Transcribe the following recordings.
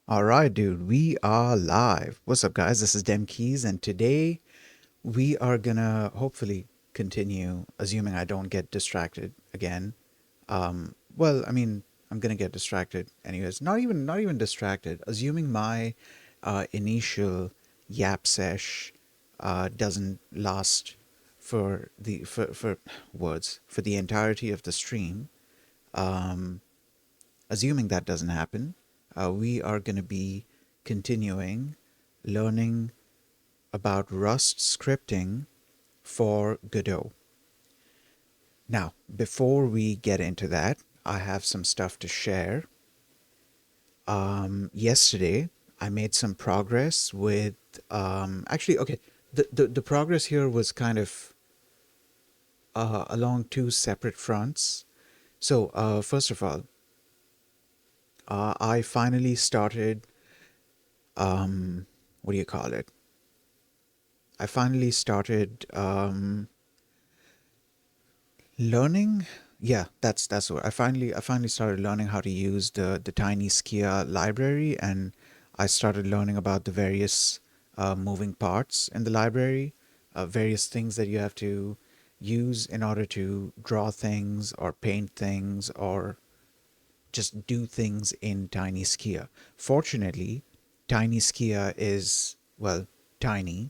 All right, dude, we are live. What's up, guys? This is Dem Keys, and today we are gonna hopefully continue, assuming I don't get distracted again. Well, I mean, I'm gonna get distracted anyways. Not even distracted. Assuming my initial yap sesh doesn't last for words for the entirety of the stream. Um, Assuming that doesn't happen, we are going to be continuing learning about Rust scripting for Godot. Now, before we get into that, I have some stuff to share. Yesterday, I made some progress with, actually, okay, the progress here was kind of along two separate fronts. So, first of all, I finally started, what do you call it? I finally started learning. Yeah, that's what I finally started learning how to use the tiny Skia library, and I started learning about the various moving parts in the library, various things that you have to use in order to draw things or paint things or just do things in tiny Skia. Fortunately, tiny Skia is, well, tiny,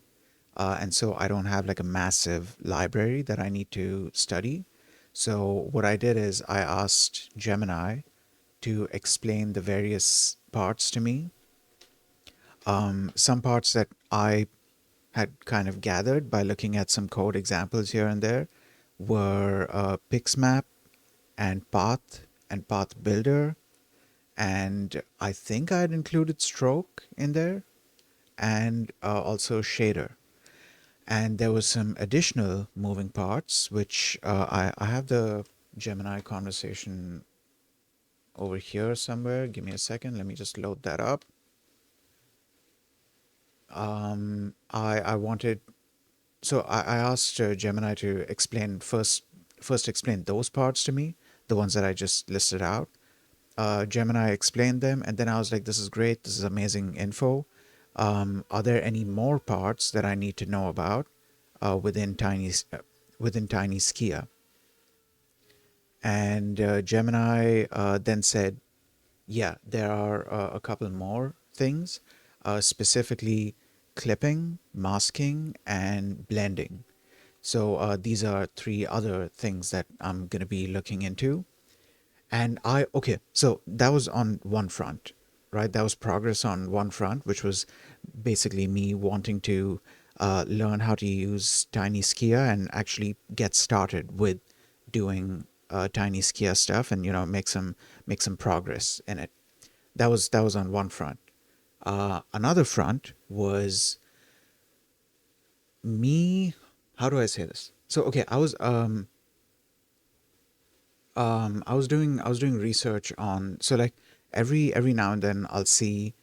and so I don't have like a massive library that I need to study. So what I did is I asked Gemini to explain the various parts to me. Some parts that I had kind of gathered by looking at some code examples here and there were Pixmap and Path Builder, and I think I had included Stroke in there, and also Shader. And there was some additional moving parts, which I have the Gemini conversation over here somewhere. Give me a second. Let me just load that up. I wanted, so I asked Gemini to explain first explain those parts to me, the ones that I just listed out. Gemini explained them, and then I was like, "This is great. This is amazing info. Are there any more parts that I need to know about within Tiny Skia?" And Gemini then said, "Yeah, there are a couple more things, specifically clipping, masking, and blending. So these are three other things that I'm going to be looking into." And okay, so that was on one front, right? That was progress on one front, which was basically me wanting to learn how to use Tiny Skia and actually get started with doing Tiny Skia stuff, and make some progress in it. That was on one front. Another front was me. How do I say this? So okay, I was doing research on, so like every now and then I'll see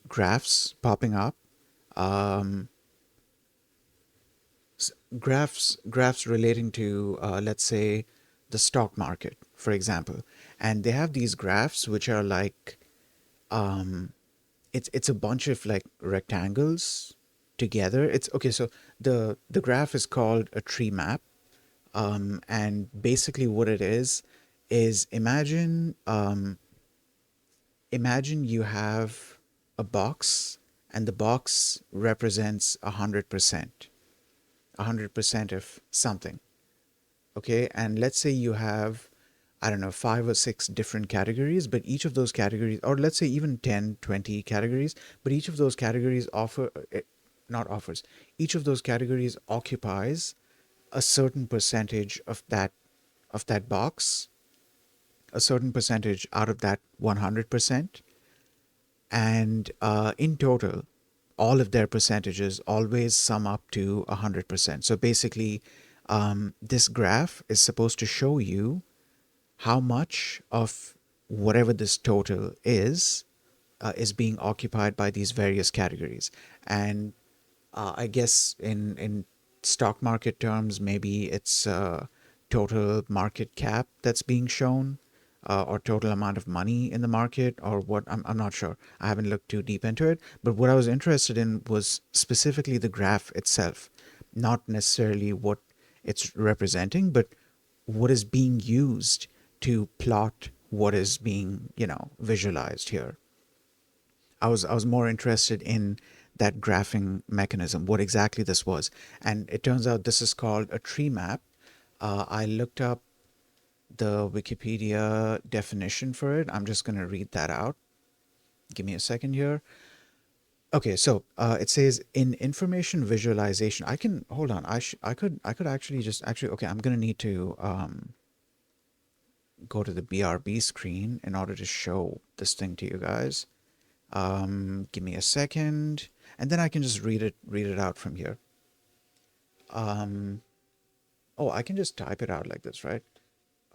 graphs popping up, um, graphs relating to, let's say, the stock market, for example. And they have these graphs which are like, it's a bunch of like rectangles together. It's okay. So the graph is called a tree map, and basically what it is imagine you have a box, and the box represents 100%, 100% of something. Okay, and let's say you have, I don't know, five or six different categories, but each of those categories, or let's say even 10, 20 categories, but each of those categories not offers, each of those categories occupies a certain percentage of that box, a certain percentage out of that 100%. And in total, all of their percentages always sum up to 100%. So basically, this graph is supposed to show you how much of whatever this total is being occupied by these various categories. And I guess in stock market terms, maybe it's total market cap that's being shown. or total amount of money in the market, or what. I'm not sure. I haven't looked too deep into it. But what I was interested in was specifically the graph itself, not necessarily what it's representing, but what is being used to plot what is being, visualized here. I was more interested in that graphing mechanism, what exactly this was. And it turns out this is called a tree map. I looked up the Wikipedia definition for it. I'm just going to read that out. Give me a second here. Okay, so it says in information visualization. I can hold on. I could actually just actually. Okay, I'm going to need to go to the BRB screen in order to show this thing to you guys. Give me a second, and then I can just read it out from here. Oh, I can just type it out like this, right?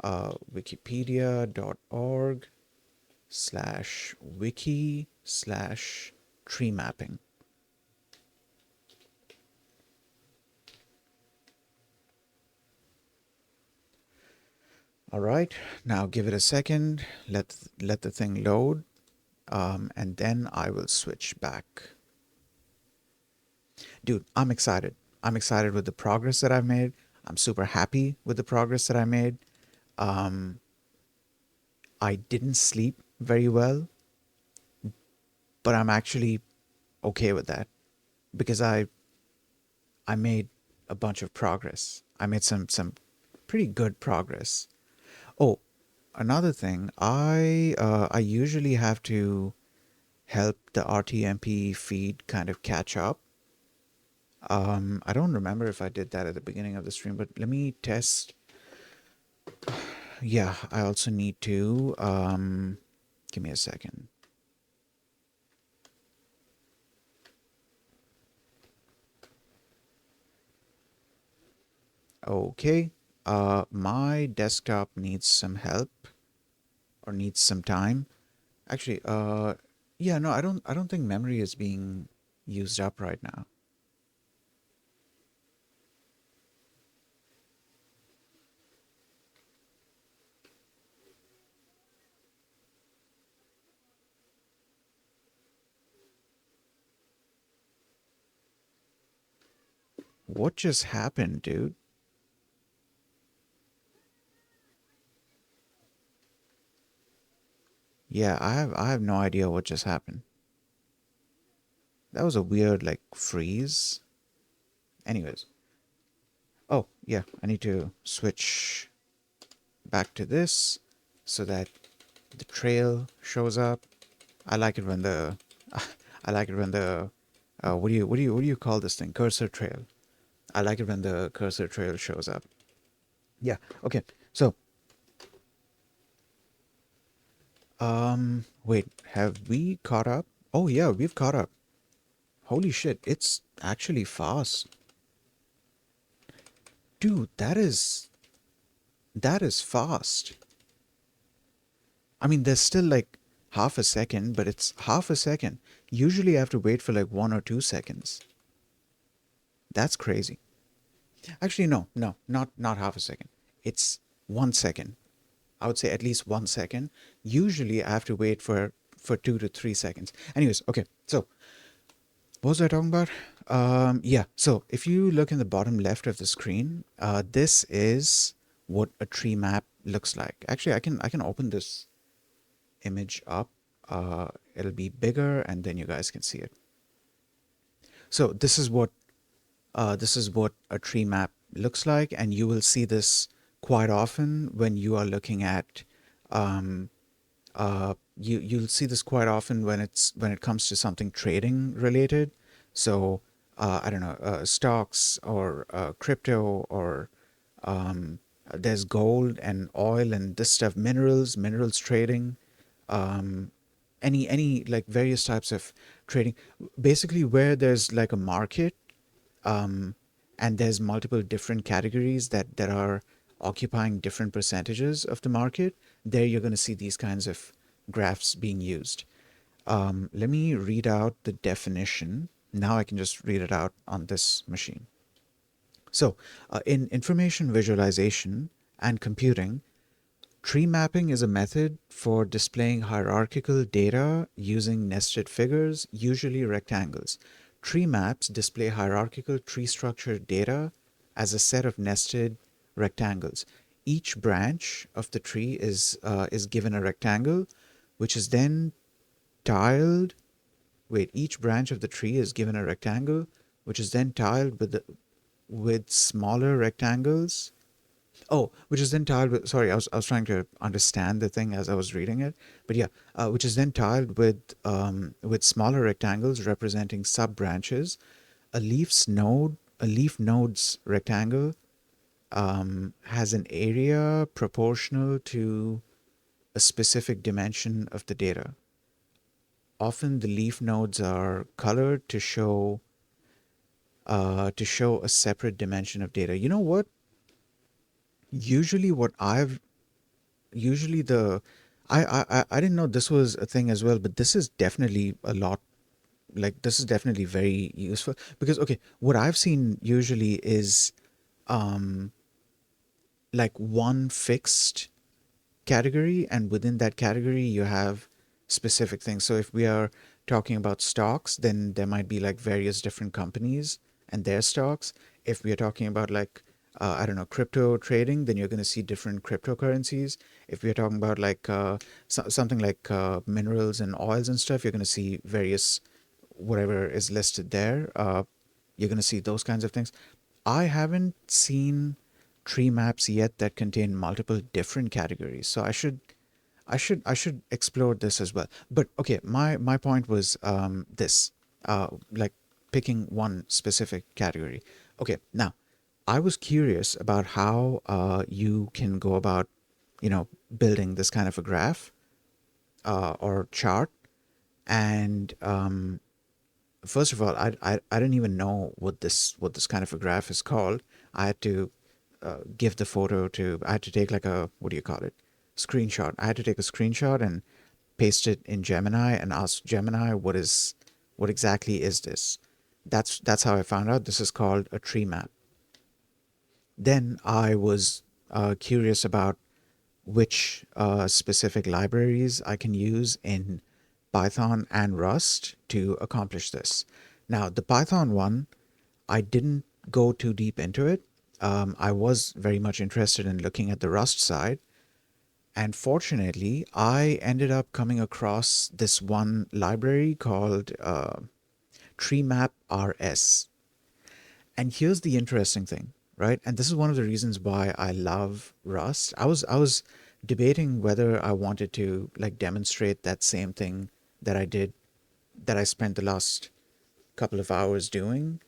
Wikipedia.org/wiki/tree mapping. All right, now give it a second. Let the thing load, and then I will switch back. Dude, I'm excited. I'm excited with the progress that I've made. I'm super happy with the progress that I made. Um, I didn't sleep very well, but I'm actually okay with that because I made a bunch of progress. I made some pretty good progress. Oh, another thing, I usually have to help the RTMP feed kind of catch up. I don't remember if I did that at the beginning of the stream, but let me test. Yeah, I also need to. Give me a second. Okay. My desktop needs some help or needs some time. Actually, yeah, no, I don't think memory is being used up right now. What just happened, dude? Yeah, I have no idea what just happened. That was a weird like freeze. Anyways. Oh, yeah, I need to switch back to this so that the trail shows up. I like it when the I like it when the what do you call this thing? Cursor trail. I like it when the cursor trail shows up. Yeah. Okay. So, wait, have we caught up? Oh yeah, we've caught up. Holy shit, it's actually fast. Dude, that is fast. I mean, there's still like half a second, but it's half a second. Usually I have to wait for like 1 or 2 seconds. That's crazy. Actually, no, no, not half a second. It's 1 second. I would say at least 1 second. Usually I have to wait for 2 to 3 seconds. Anyways, okay. So what was I talking about? Yeah. So if you look in the bottom left of the screen, this is what a tree map looks like. Actually, I can open this image up. It'll be bigger, and then you guys can see it. So this is what a tree map looks like, and you will see this quite often when you are looking at you'll see this quite often when it comes to something trading related. So I don't know, stocks or crypto or there's gold and oil and this stuff, minerals trading, any like various types of trading, basically where there's like a market, um, and there's multiple different categories that are occupying different percentages of the market. There you're going to see these kinds of graphs being used. Let me read out the definition. Now I can just read it out on this machine. So in information visualization and computing, Tree mapping is a method for displaying hierarchical data using nested figures, usually rectangles. Tree maps display hierarchical tree structure data as a set of nested rectangles. Each branch of the tree is given a rectangle, which is then tiled. Wait, each branch of the tree is given a rectangle, which is then tiled with smaller rectangles. Oh, which is then tiled with. Sorry, I was trying to understand the thing as I was reading it, but yeah, which is then tiled with smaller rectangles representing sub branches. A leaf node's rectangle has an area proportional to a specific dimension of the data. Often, the leaf nodes are colored to show a separate dimension of data. You know what? Usually, what I've usually the I didn't know this was a thing as well, but this is definitely a lot, like this is definitely very useful because okay, what I've seen usually is um like one fixed category, and within that category you have specific things. So if we are talking about stocks, then there might be like various different companies and their stocks. If we are talking about like I don't know, crypto trading, then you're going to see different cryptocurrencies. If we are talking about like something like minerals and oils and stuff, you're going to see various whatever is listed there. You're going to see those kinds of things. I haven't seen tree maps yet that contain multiple different categories, so I should explore this as well. But okay, my point was this, like picking one specific category. Okay, now I was curious about how you can go about, building this kind of a graph or chart, and first of all, I didn't even know what this kind of a graph is called. I had to give the photo to. I had to take like a, what do you call it, screenshot. I had to take a screenshot and paste it in Gemini and ask Gemini what exactly is this. That's how I found out this is called a tree map. Then I was curious about which specific libraries I can use in Python and Rust to accomplish this. Now, the Python one, I didn't go too deep into it. I was very much interested in looking at the Rust side. And fortunately, I ended up coming across this one library called TreeMap RS. And here's the interesting thing, right? And this is one of the reasons why I love Rust. I was debating whether I wanted to like demonstrate that same thing that I did, that I spent the last couple of hours doing.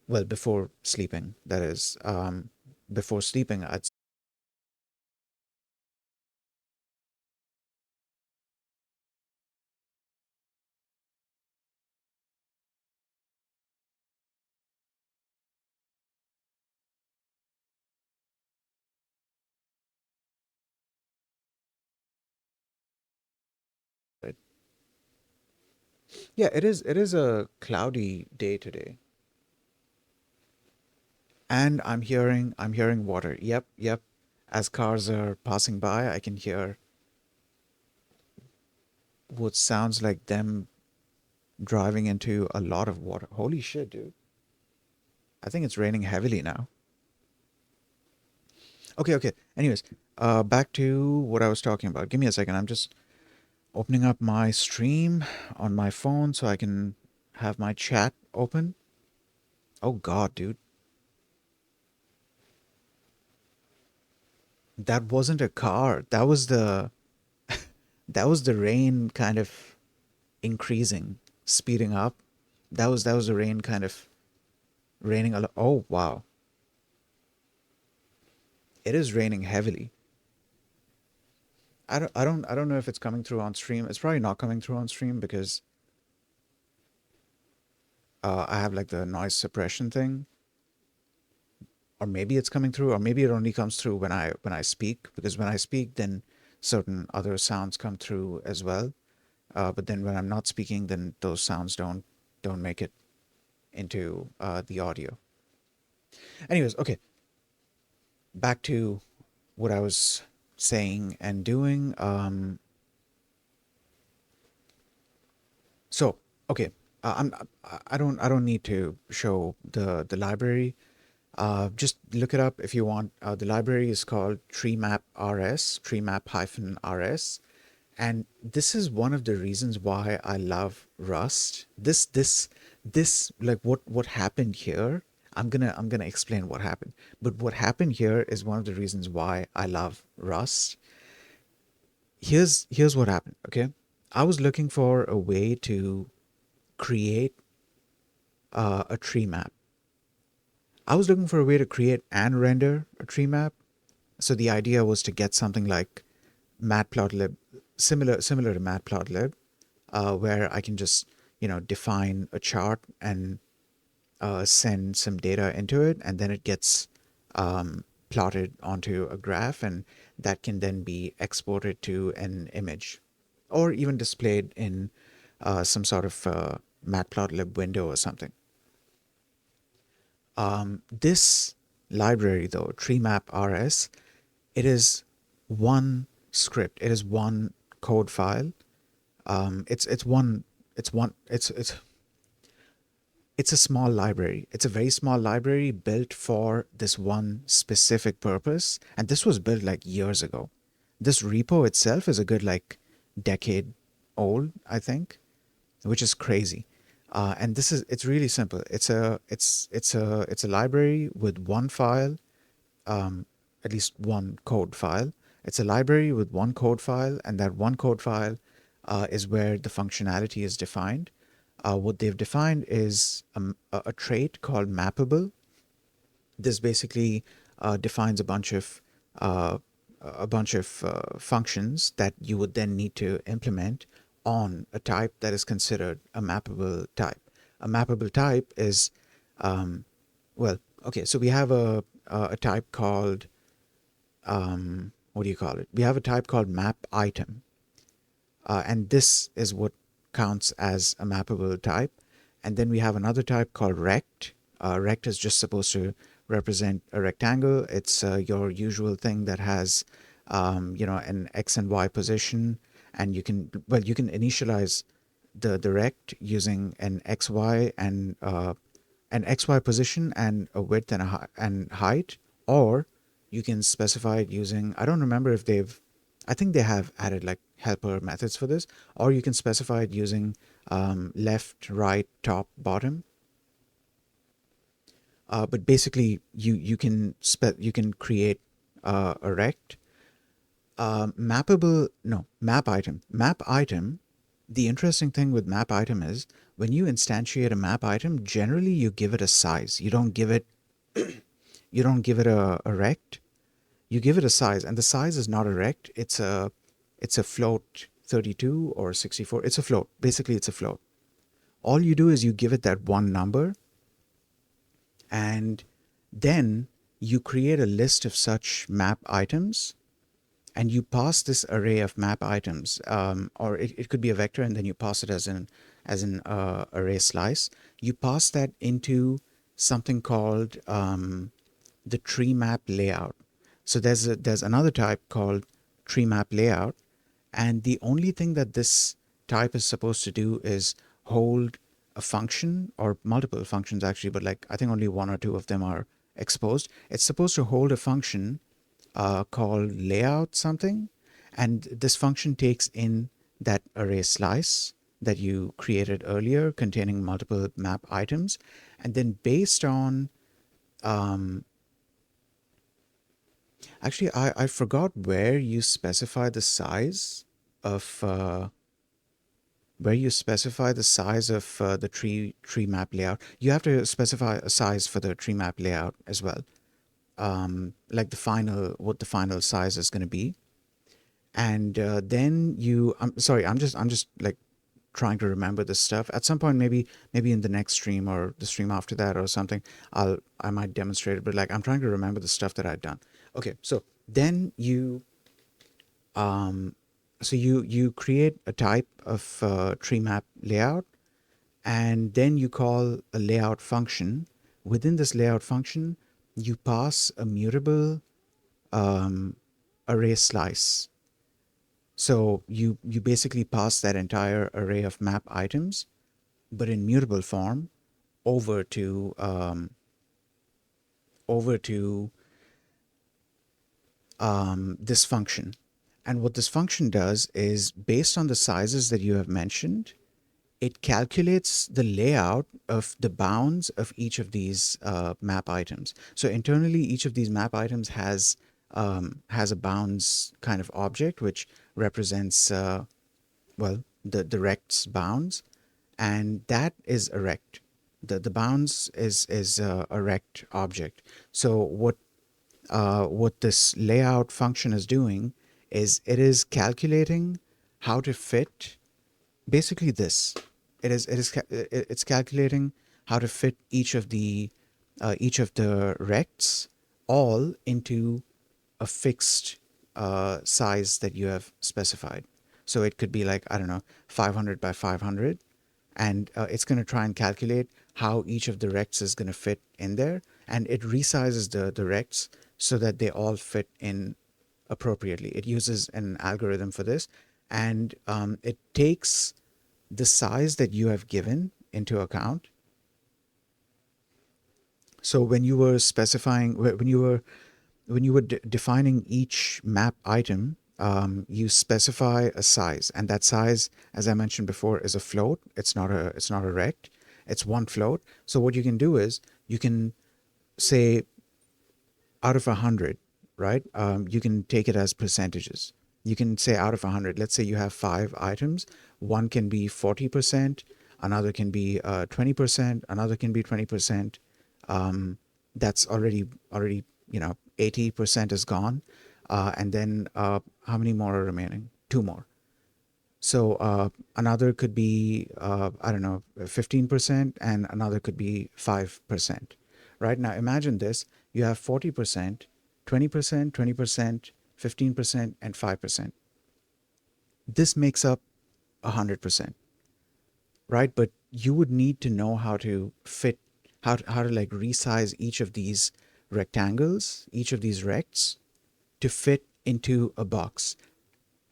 Well, before sleeping, that is. Before sleeping, I'd said, yeah, it is a cloudy day today. And I'm hearing water. Yep, yep. As cars are passing by, I can hear what sounds like them driving into a lot of water. Holy shit, dude. I think it's raining heavily now. Okay, okay. Anyways, back to what I was talking about. Give me a second. I'm just opening up my stream on my phone so I can have my chat open. Oh God, dude. That wasn't a car. That was the rain kind of increasing, speeding up. That was the rain kind of raining a lot. Oh wow. It is raining heavily. I don't know if it's coming through on stream. It's probably not coming through on stream because I have like the noise suppression thing, or maybe it's coming through, or maybe it only comes through when I speak, because when I speak, then certain other sounds come through as well. But then when I'm not speaking, then those sounds don't make it into the audio. Anyways, okay, back to what I was saying and doing. So okay, I don't need to show the library. Just look it up if you want. The library is called TreeMapRS, TreeMap-RS, and this is one of the reasons why I love Rust. This like what happened here. I'm gonna explain what happened. But what happened here is one of the reasons why I love Rust. Here's what happened. Okay, I was looking for a way to create a tree map. I was looking for a way to create and render a tree map. So the idea was to get something like Matplotlib, similar to Matplotlib, where I can just define a chart and send some data into it, and then it gets plotted onto a graph, and that can then be exported to an image, or even displayed in some sort of Matplotlib window or something. This library, though, TreeMapRS, it is one script. It is one code file. It's one. It's one. It's a small library. It's a very small library built for this one specific purpose. And this was built like years ago. This repo itself is a good like decade old, I think, which is crazy. And it's really simple. It's a library with one file, at least one code file. It's a library with one code file, and that one code file is where the functionality is defined. What they've defined is a trait called mappable. This basically defines uh, a bunch of functions that you would then need to implement on a type that is considered a mappable type. A mappable type is well, okay. So we have a type called what do you call it? We have a type called map item, and this is what counts as a mappable type. And then we have another type called rect. Rect is just supposed to represent a rectangle. It's your usual thing that has, an x and y position, and you can initialize the rect using an xy and an xy position and a width and and height, or you can specify it using, I don't remember if I think they have added like helper methods for this, or you can specify it using left, right, top, bottom. But basically, you can create a rect. Mappable, no, map item. Map item, the interesting thing with map item is when you instantiate a map item, generally you give it a size. You don't give it a rect. You give it a size, and the size is not a rect. It's a float 32 or 64. It's a float. Basically, it's a float. All you do is you give it that one number, and then you create a list of such map items, and you pass this array of map items, or it could be a vector, and then you pass it as an array slice. You pass that into something called the tree map layout. So there's another type called tree map layout, and the only thing that this type is supposed to do is hold a function, or multiple functions actually, but like I think only one or two of them are exposed. It's supposed to hold a function called layout something, and this function takes in that array slice that you created earlier containing multiple map items, and then based on actually I forgot where you specify the size of the tree map layout. You have to specify a size for the tree map layout as well, like what the final size is going to be. And then I'm sorry, I'm just like trying to remember this stuff. At some point, maybe in the next stream or the stream after that or something, I might demonstrate it. But like I'm trying to remember the stuff that I've done. Okay, so then um, you create a type of tree map layout, and then you call a layout function. Within this layout function, you pass a mutable array slice. So you basically pass that entire array of map items, but in mutable form, over to over to this function. And what this function does is, based on the sizes that you have mentioned, it calculates the layout of the bounds of each of these map items. So internally, each of these map items has a bounds kind of object, which represents well, the rect's bounds, and that is a rect. The bounds is a rect object. So what this layout function is doing is it is calculating how to fit basically this. It's calculating how to fit each of the rects all into a fixed size that you have specified. So it could be like, I don't know, 500 by 500, and it's going to try and calculate how each of the rects is going to fit in there, and it resizes the rects so that they all fit in appropriately. It uses an algorithm for this, and it takes the size that you have given into account. So when you were specifying, when you were defining each map item, you specify a size, and that size, as I mentioned before, is a float. It's not a rect. It's one float. So what you can do is you can say, out of 100, right? You can take it as percentages. You can say out of 100, let's say you have 5 items. One can be 40%, another can be 20%, another can be 20%. That's already 80% is gone. And then how many more are remaining? Two more. So another could be, I don't know, 15%, and another could be 5%. Right now, imagine this. You have 40%, 20%, 20%, 15%, and 5%. This makes up 100%, right? But you would need to know how to fit, how to like resize each of these rectangles, each of these rects, to fit into a box.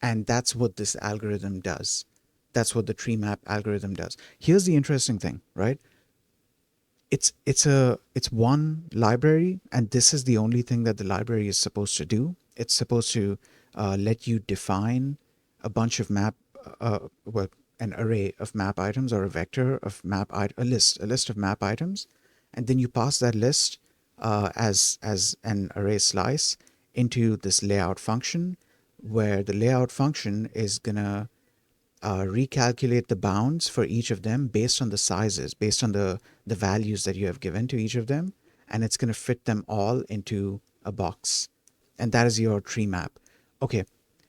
And that's what this algorithm does. That's what the tree map algorithm does. Here's the interesting thing, right? It's one library, and this is the only thing that the library is supposed to do. It's supposed to let you define a bunch of well, an array of map items, or a vector of a list of map items, and then you pass that list as an array slice into this layout function, where the layout function is gonna recalculate the bounds for each of them based on the sizes, based on the values that you have given to each of them, and it's going to fit them all into a box. And that is your tree map. Okay,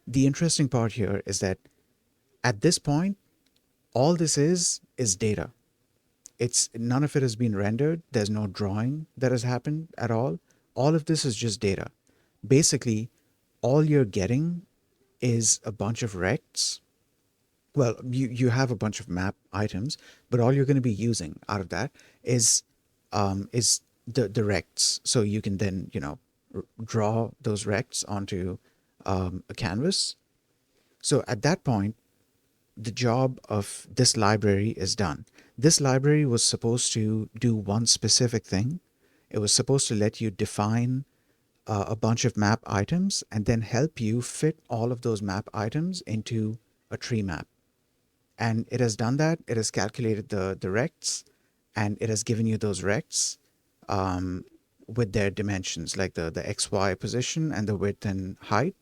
the interesting part here is that at this point, all this is data. It's none of it has been rendered. There's no drawing that has happened at all. All of this is just data. Basically, all you're getting is a bunch of rects. Well, you have a bunch of map items, but all you're going to be using out of that is the rects. So you can then draw those rects onto a canvas. So at that point, the job of this library is done. This library was supposed to do one specific thing. It was supposed to let you define a bunch of map items and then help you fit all of those map items into a tree map. And it has done that. It has calculated the rects, and it has given you those rects with their dimensions, like the XY position and the width and height.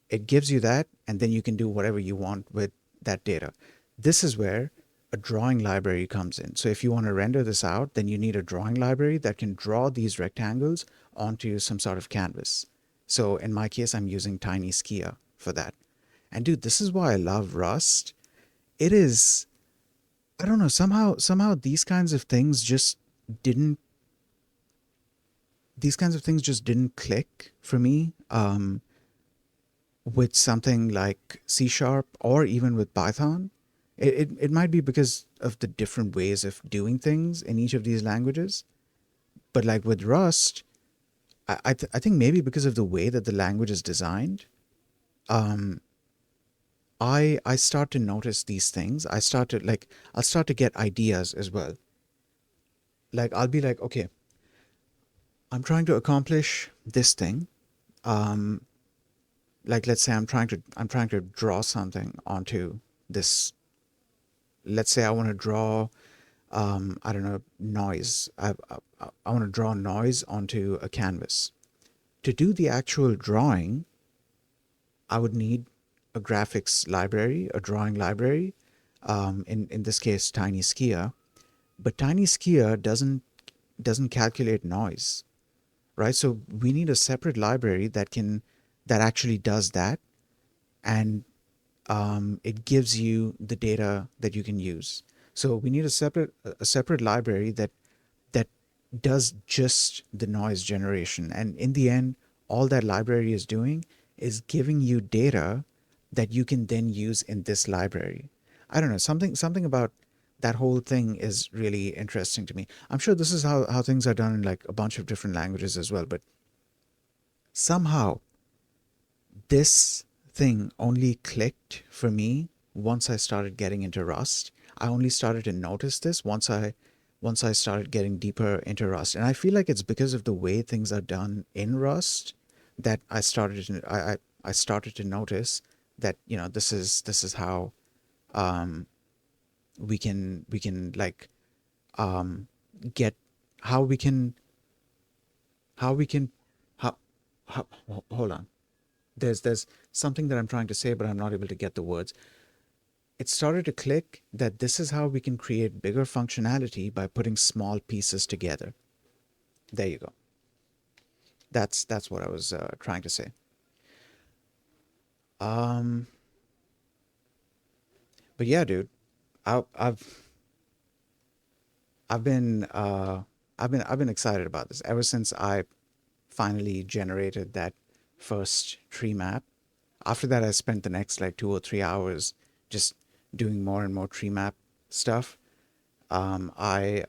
It gives you that, and then you can do whatever you want with that data. This is where a drawing library comes in. So if you want to render this out, then you need a drawing library that can draw these rectangles onto some sort of canvas. So in my case, I'm using Tiny Skia for that. And dude, this is why I love Rust. It is, I don't know, somehow didn't these kinds of things just didn't click for me with something like C Sharp, or even with Python. It might be because of the different ways of doing things in each of these languages. But like with Rust, I think maybe because of the way that the language is designed, um, I start to notice these things. I'll start to get ideas as well. Like I'll be like, okay, I'm trying to accomplish this thing. Um, like let's say I'm trying to draw something onto this. Let's say I want to draw I don't know, noise. I want to draw noise onto a canvas. To do the actual drawing, I would need a graphics library, a drawing library, in this case, Tiny Skia. But Tiny Skia doesn't calculate noise, right? So we need a separate library that actually does that, and it gives you the data that you can use. So we need a separate library that does just the noise generation. And in the end, all that library is doing is giving you data that you can then use in this library. I don't know, something about that whole thing is really interesting to me. I'm sure this is how things are done in like a bunch of different languages as well, but somehow this thing only clicked for me once I started getting into Rust. I only started to notice this once I started getting deeper into Rust. And I feel like it's because of the way things are done in Rust that I started to notice that, you know, this is how um we can like um get how we can how we can how, hold on. There's something that I'm trying to say, but I'm not able to get the words. It started to click that this is how we can create bigger functionality by putting small pieces together. There you go. That's what I was trying to say. Um, but yeah, dude, I, I've I've been I've been excited about this ever since I finally generated that first tree map. After that, I spent the next like 2 or 3 hours just doing more and more tree map stuff. I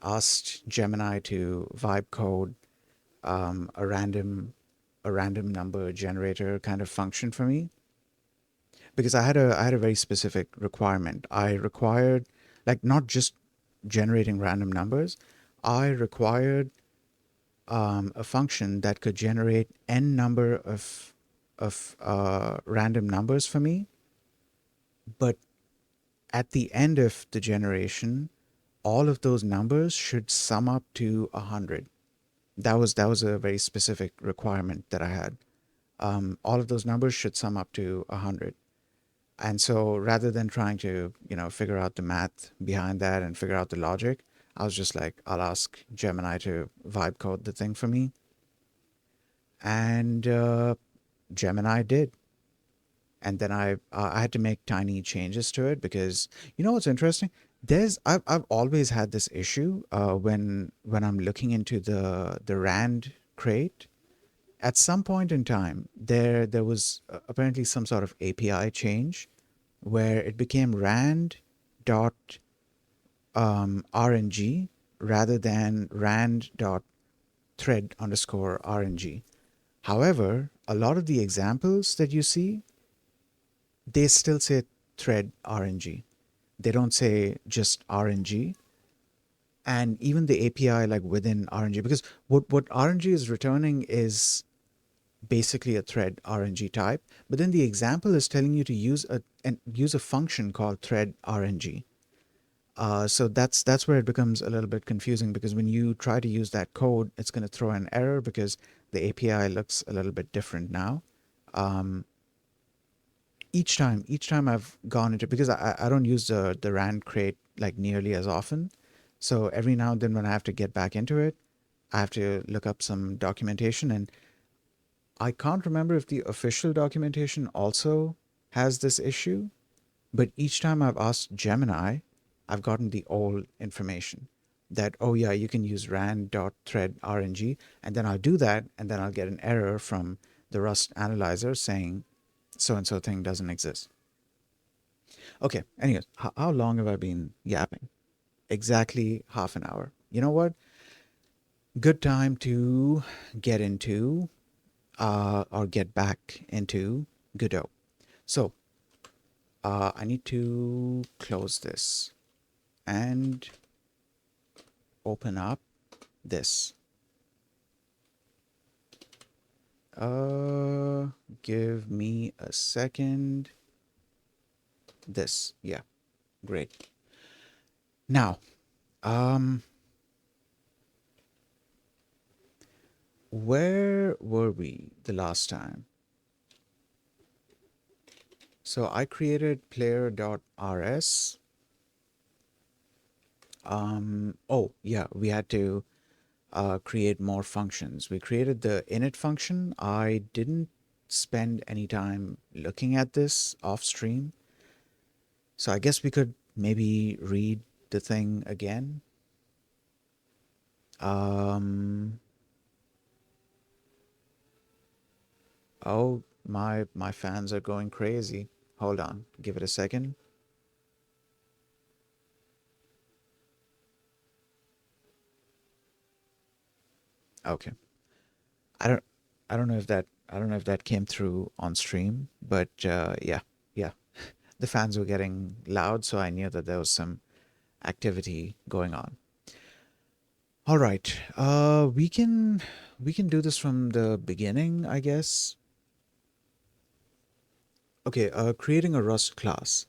asked Gemini to vibe code a random number generator kind of function for me because I had a very specific requirement. I required like not just generating random numbers. I required a function that could generate n number of random numbers for me, but at the end of the generation, all of those numbers should sum up to 100. That was a very specific requirement that I had. All of those numbers should sum up to 100. And so rather than trying to, you know, figure out the math behind that and figure out the logic, I was just like, I'll ask Gemini to vibe code the thing for me. And Gemini did. And then I had to make tiny changes to it because you know what's interesting? I've always had this issue when I'm looking into the Rand crate. At some point in time, there was apparently some sort of API change where it became Rand dot RNG rather than Rand dot thread underscore RNG. However, a lot of the examples that you see, they still say thread RNG. They don't say just RNG. And even the API like within RNG, because what RNG is returning is basically a thread RNG type, but then the example is telling you to use a function called thread RNG. So that's where it becomes a little bit confusing because when you try to use that code, it's going to throw an error because the API looks a little bit different now. Um, each time I've gone into because I don't use the rand crate like nearly as often, so every now and then when I have to get back into it, I have to look up some documentation, and I can't remember if the official documentation also has this issue, but each time I've asked Gemini, I've gotten the old information that, oh yeah, you can use rand.thread.rng, and then I'll do that, and then I'll get an error from the Rust analyzer saying so and so thing doesn't exist. Okay, anyways, how long have I been yapping? Exactly half an hour. You know what? Good time to get into, or get back into. Godot. So I need to close this and open up this. Uh, Give me a second. This, yeah, great. Now, um, where were we the last time? So I created player.rs. Oh, yeah, we had to create more functions. We created the init function. I didn't spend any time looking at this off stream. So I guess we could maybe read the thing again. Um, oh, my fans are going crazy. Hold on, give it a second. Okay. I don't I don't know if that came through on stream, but yeah, yeah. The fans were getting loud, so I knew that there was some activity going on. All right. We can do this from the beginning, I guess. Okay, creating a Rust class.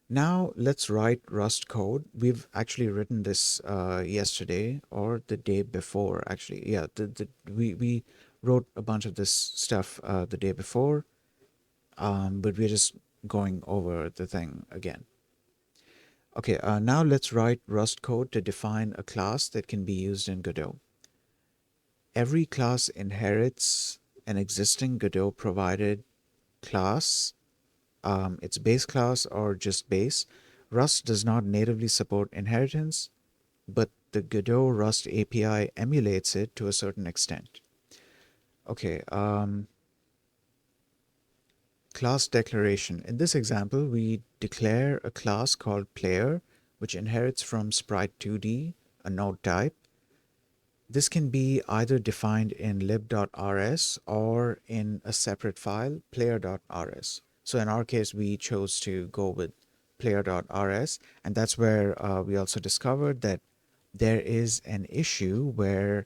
Now let's write Rust code. We've actually written this yesterday or the day before, actually. Yeah, we wrote a bunch of this stuff the day before, but we're just going over the thing again. Okay, now let's write Rust code to define a class that can be used in Godot. Every class inherits an existing Godot provided class, its base class or just base. Rust does not natively support inheritance, but the Godot Rust API emulates it to a certain extent. Okay, class declaration. In this example, we declare a class called player, which inherits from sprite2d, a node type. This can be either defined in lib.rs or in a separate file, player.rs. So in our case, we chose to go with player.rs, and that's where we also discovered that there is an issue where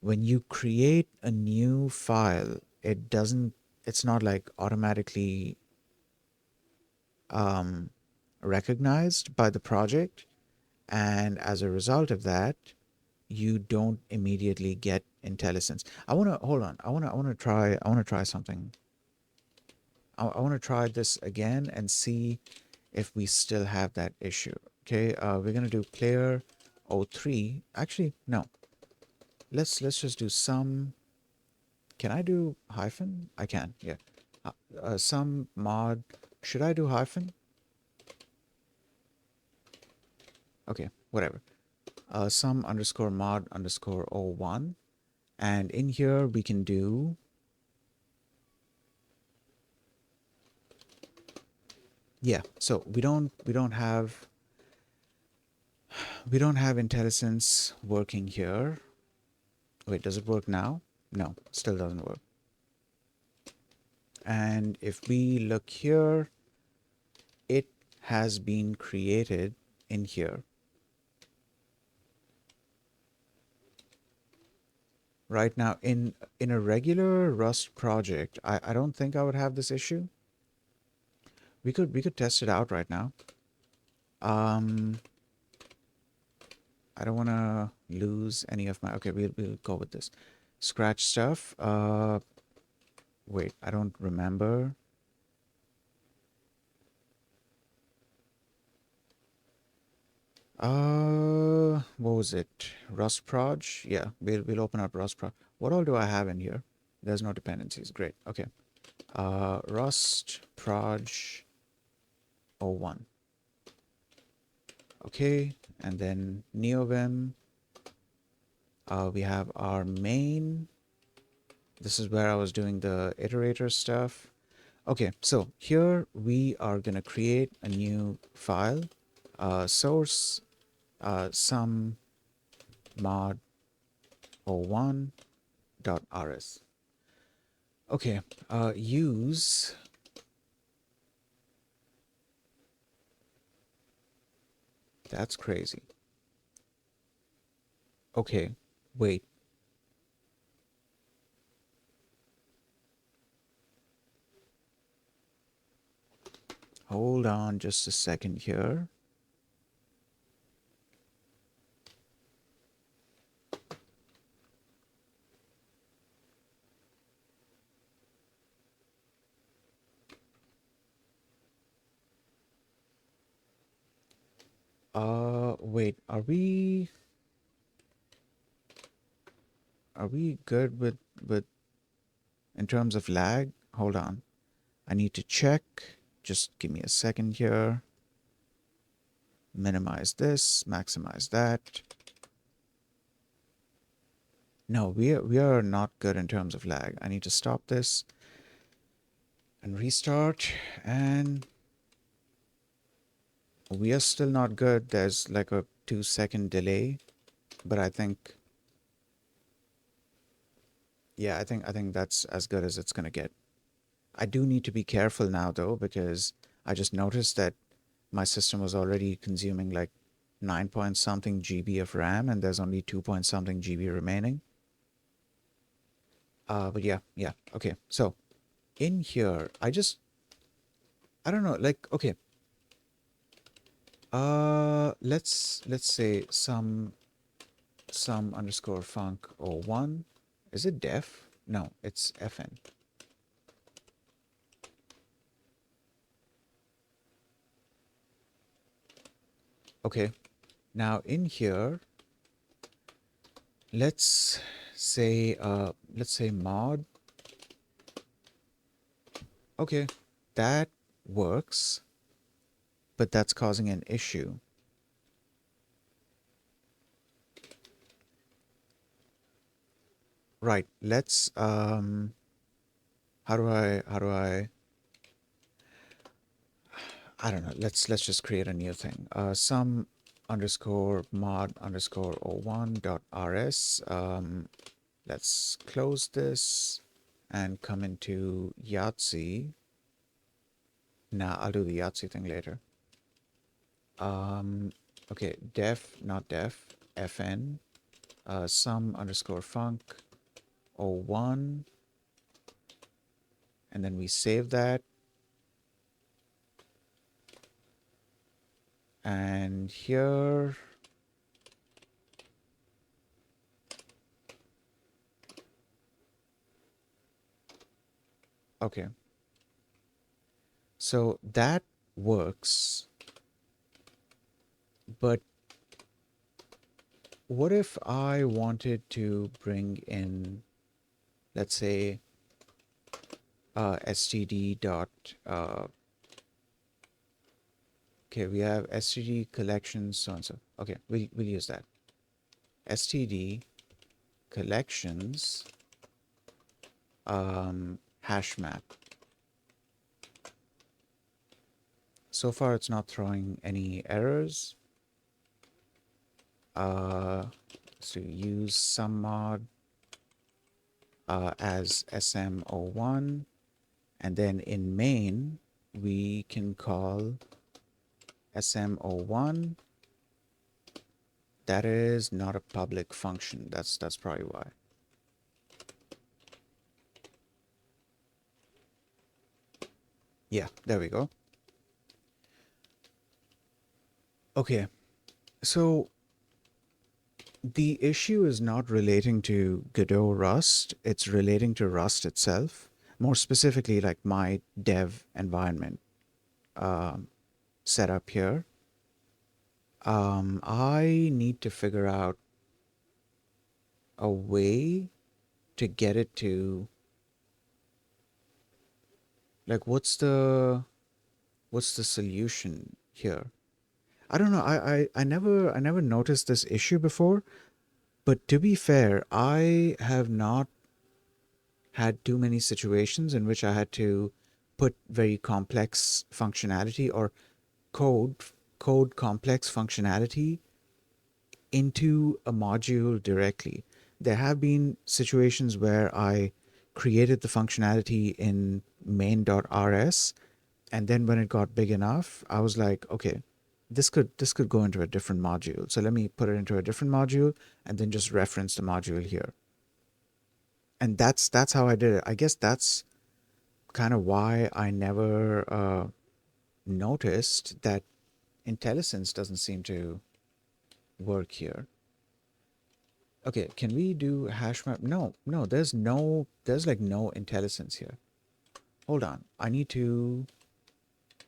when you create a new file, it's not like automatically um, recognized by the project, and as a result of that, you don't immediately get IntelliSense. I want to hold on. I want to try something. I want to try this again and see if we still have that issue. Okay, we're gonna do player 03. Actually, no. Let's just do some. Can I do hyphen? I can. Yeah. Some mod. Should I do hyphen? Okay, whatever. Some underscore mod underscore 01. And in here we can do, yeah, so we don't have IntelliSense working here. Wait, does it work now? No, still doesn't work. And if we look here, it has been created in here. Right now, in a regular Rust project, I don't think I would have this issue. We could test it out right now. Um, I don't want to lose any of my. Okay, we'll go with this. Scratch stuff. Wait, I don't remember. What was it? Rust Proj? Yeah, we'll open up Rust Proj. What all do I have in here? There's no dependencies. Great. Okay. Rust Proj 01. Okay, and then NeoVim. We have our main. This is where I was doing the iterator stuff. Okay, so here we are gonna create a new file, source, some mod 01.rs. Okay, use That's crazy. Okay, wait. Hold on just a second here. Wait, are we good with in terms of lag? Hold on. I need to check. Just give me a second here. Minimize this, maximize that. No, we are not good in terms of lag. I need to stop this and restart, and we are still not good. There's like a 2 second delay, but I think, yeah, I think that's as good as it's gonna get. I do need to be careful now though, because I just noticed that my system was already consuming like 9 point something GB of RAM, and there's only 2 point something GB remaining. But yeah, okay. So in here, I don't know, like, okay. Let's say some underscore funk or one. Is it def? No, it's fn. Okay. Now in here, let's let's say mod. Okay, that works, but that's causing an issue. Right. Let's I don't know. Let's just create a new thing. Some underscore mod underscore o1 dot rs. Let's close this and come into Yahtzee. Nah, I'll do the Yahtzee thing later. Okay, def, not def, fn, some underscore funk, o1, and then we save that. And here, okay. So that works, but what if I wanted to bring in, let's say, std dot, okay, we have std collections, so and so. Okay, we'll use that. Std collections hash map. So far, it's not throwing any errors. So use some mod as SM01, and then in main, we can call SM01. That is not a public function. That's probably why. Yeah, there we go. Okay, so the issue is not relating to Godot Rust, it's relating to Rust itself. More specifically, like my dev environment set up here. I need to figure out a way to get it to, like, what's the solution here? I don't know. I never noticed this issue before, but to be fair, I have not had too many situations in which I had to put very complex functionality or code code complex functionality into a module directly. There have been situations where I created the functionality in main.rs, and then when it got big enough, I was like, okay, this could go into a different module. So let me put it into a different module and then just reference the module here. And that's how I did it. I guess that's kind of why I never noticed that IntelliSense doesn't seem to work here. Okay, can we do hash map? No, no, there's like no IntelliSense here. Hold on, I need to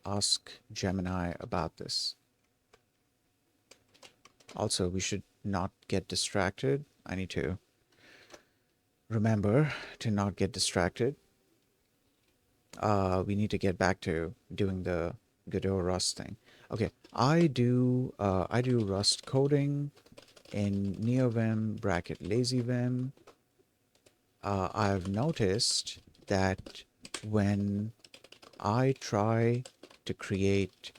ask Gemini about this. Also, we should not get distracted. I need to remember to not get distracted. We need to get back to doing the Godot Rust thing. Okay, I do Rust coding in NeoVim bracket LazyVim. I've noticed that when I try to create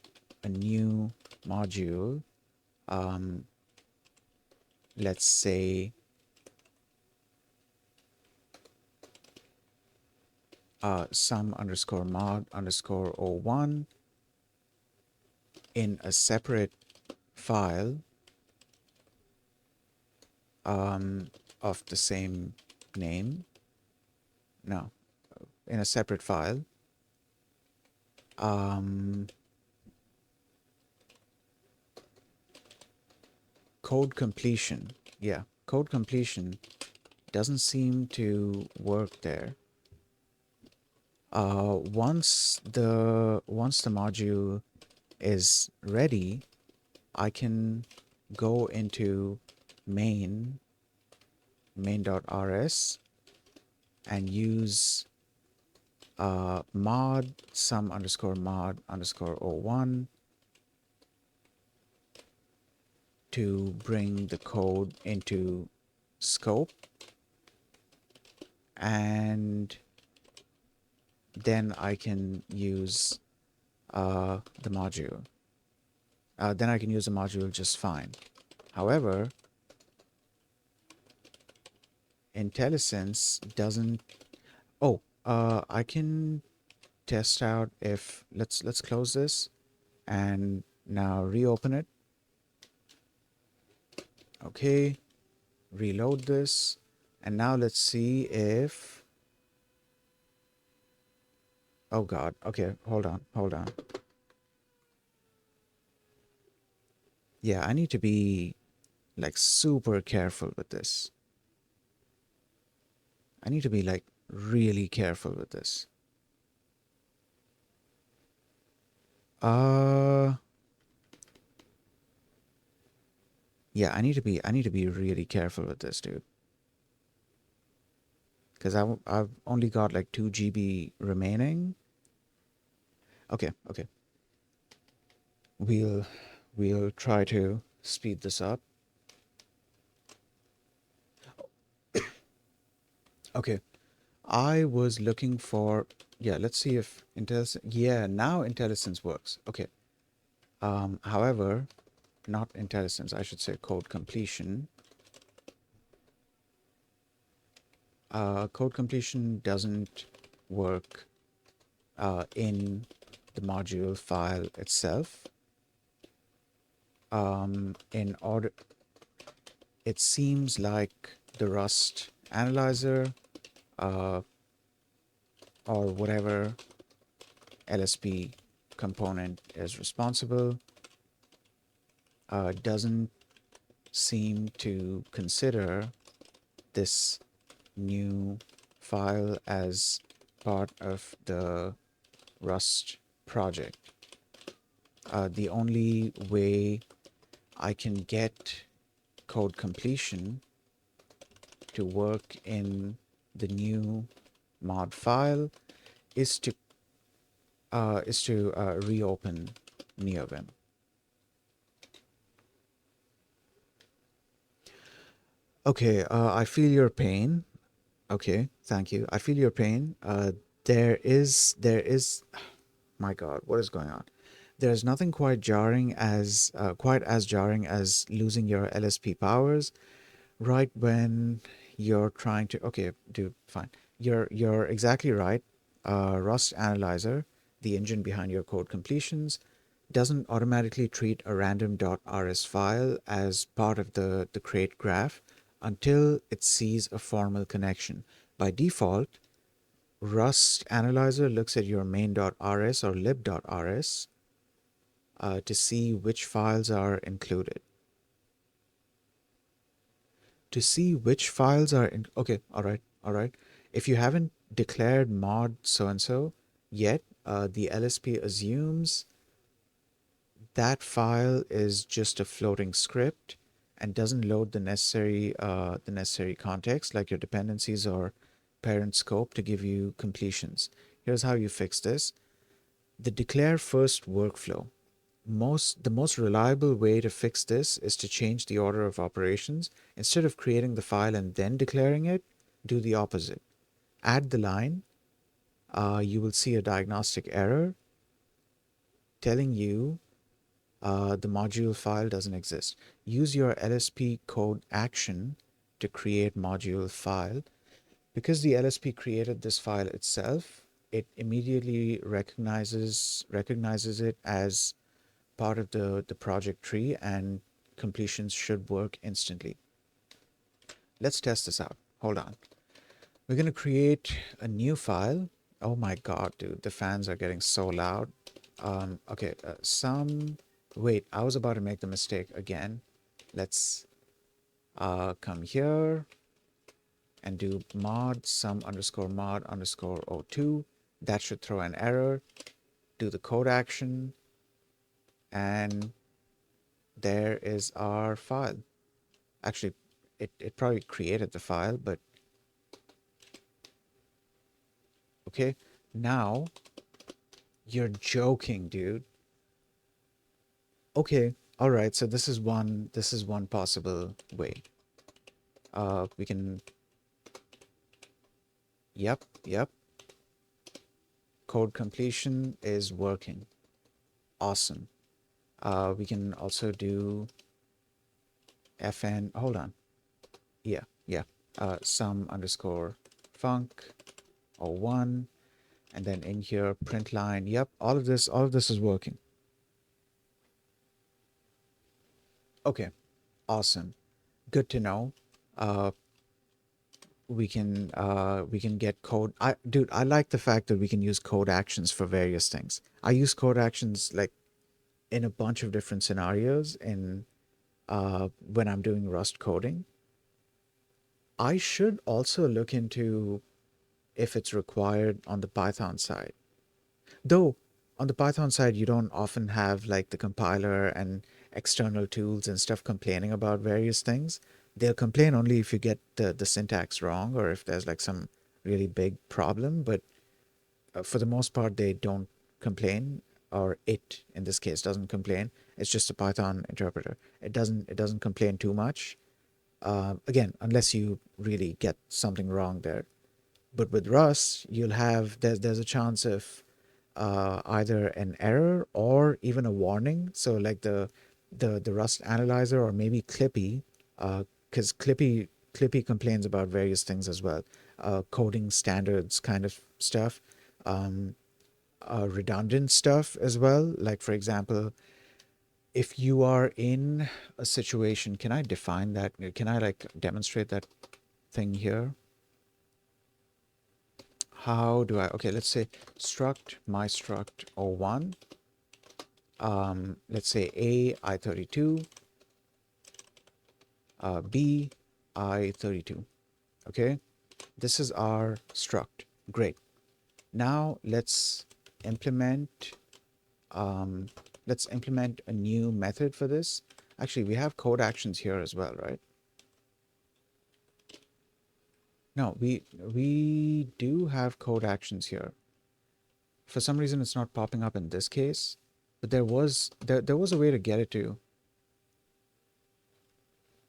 a new module, um, let's say sum underscore mod underscore o1 in a separate file of the same name. No, in a separate file. Code completion. Yeah, code completion doesn't seem to work there. Once the module is ready, I can go into main.rs and use mod sum underscore mod underscore o1 to bring the code into scope, and then I can use the module. Then I can use the module just fine. However, IntelliSense doesn't. Oh, I can test out if let's close this and now reopen it. Okay, reload this, and now let's see if. Oh God. Okay, hold on. Yeah, I need to be like super careful with this. I need to be like really careful with this. Yeah, I need to be really careful with this, dude. Because I've only got like 2 GB remaining. Okay, okay. We'll try to speed this up. Okay. I was looking for, yeah, let's see if IntelliSense, yeah, now IntelliSense works. Okay. However, not IntelliSense, I should say code completion. Code completion doesn't work in the module file itself. In order, it seems like the Rust analyzer or whatever LSP component is responsible doesn't seem to consider this new file as part of the Rust project. The only way I can get code completion to work in the new mod file is to reopen NeoVim. Okay, I feel your pain. Okay, thank you. I feel your pain. There is, my God, what is going on? There's nothing quite as jarring as losing your LSP powers right when you're trying to. Okay, dude, fine. You're exactly right. Rust Analyzer, the engine behind your code completions, doesn't automatically treat a random.rs file as part of the create graph until it sees a formal connection. By default, Rust Analyzer looks at your main.rs or lib.rs to see which files are included. To see which files are in, okay, all right. If you haven't declared mod so-and-so yet, the LSP assumes that file is just a floating script and doesn't load the necessary context like your dependencies or parent scope to give you completions. Here's how you fix this. The declare first workflow. The most reliable way to fix this is to change the order of operations. Instead of creating the file and then declaring it, do the opposite. Add the line. You will see a diagnostic error telling you the module file doesn't exist. Use your LSP code action to create module file. Because the LSP created this file itself, it immediately recognizes it as part of the project tree, and completions should work instantly. Let's test this out. Hold on. We're going to create a new file. Oh my god, dude, the fans are getting so loud. Okay, wait, I was about to make the mistake again. Let's come here and do mod sum underscore mod underscore o2. That should throw an error. Do the code action, and there is our file. Actually, it probably created the file, but okay. Now, you're joking, dude. Okay, all right. So this is one possible way. We can, yep. Code completion is working. Awesome. We can also do fn, hold on. Yeah. Sum underscore func or one, and then in here print line. Yep, all of this is working. Okay, awesome. Good to know. Uh, we can get code. I like the fact that we can use code actions for various things. I use code actions like in a bunch of different scenarios in when I'm doing Rust coding. I should also look into if it's required on the Python side. Though on the Python side, you don't often have like the compiler and external tools and stuff complaining about various things. They'll complain only if you get the syntax wrong or if there's like some really big problem. But for the most part, they don't complain, or it in this case doesn't complain. It's just a Python interpreter. It doesn't complain too much. Again, unless you really get something wrong there. But with Rust, you'll have there's a chance of either an error or even a warning. So like the Rust analyzer or maybe Clippy, because Clippy complains about various things as well, coding standards kind of stuff, um, redundant stuff as well. Like for example, if you are in a situation, can I define that? Can I like demonstrate that thing here? How do I, okay, let's say struct my struct o1, let's say a I32, b I32. Okay, this is our struct. Great. Now implement let's implement a new method for this. Actually, we have code actions here as well, right? No, we do have code actions here. For some reason, it's not popping up in this case, but there was a way to get it to.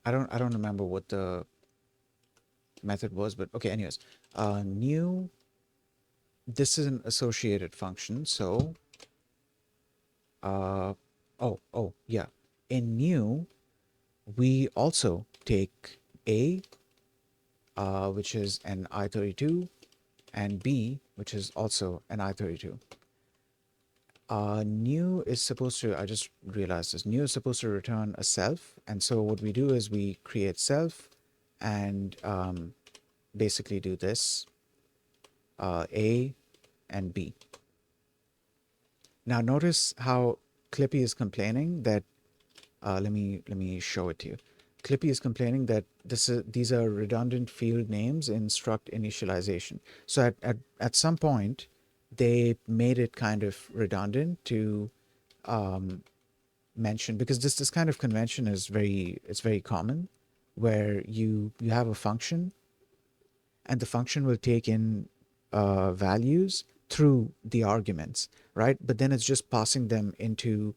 I don't remember what the method was, but okay. Anyways, new. This is an associated function, so yeah. In new, we also take a, which is an I32, and b, which is also an I32. New is supposed to, I just realized this, new is supposed to return a self. And so what we do is we create self and basically do this, A and B. Now notice how Clippy is complaining that, let me show it to you. Clippy is complaining that these are redundant field names in struct initialization. So at some point, they made it kind of redundant to um, mention, because this kind of convention is very common, where you have a function and the function will take in values through the arguments, right? But then it's just passing them into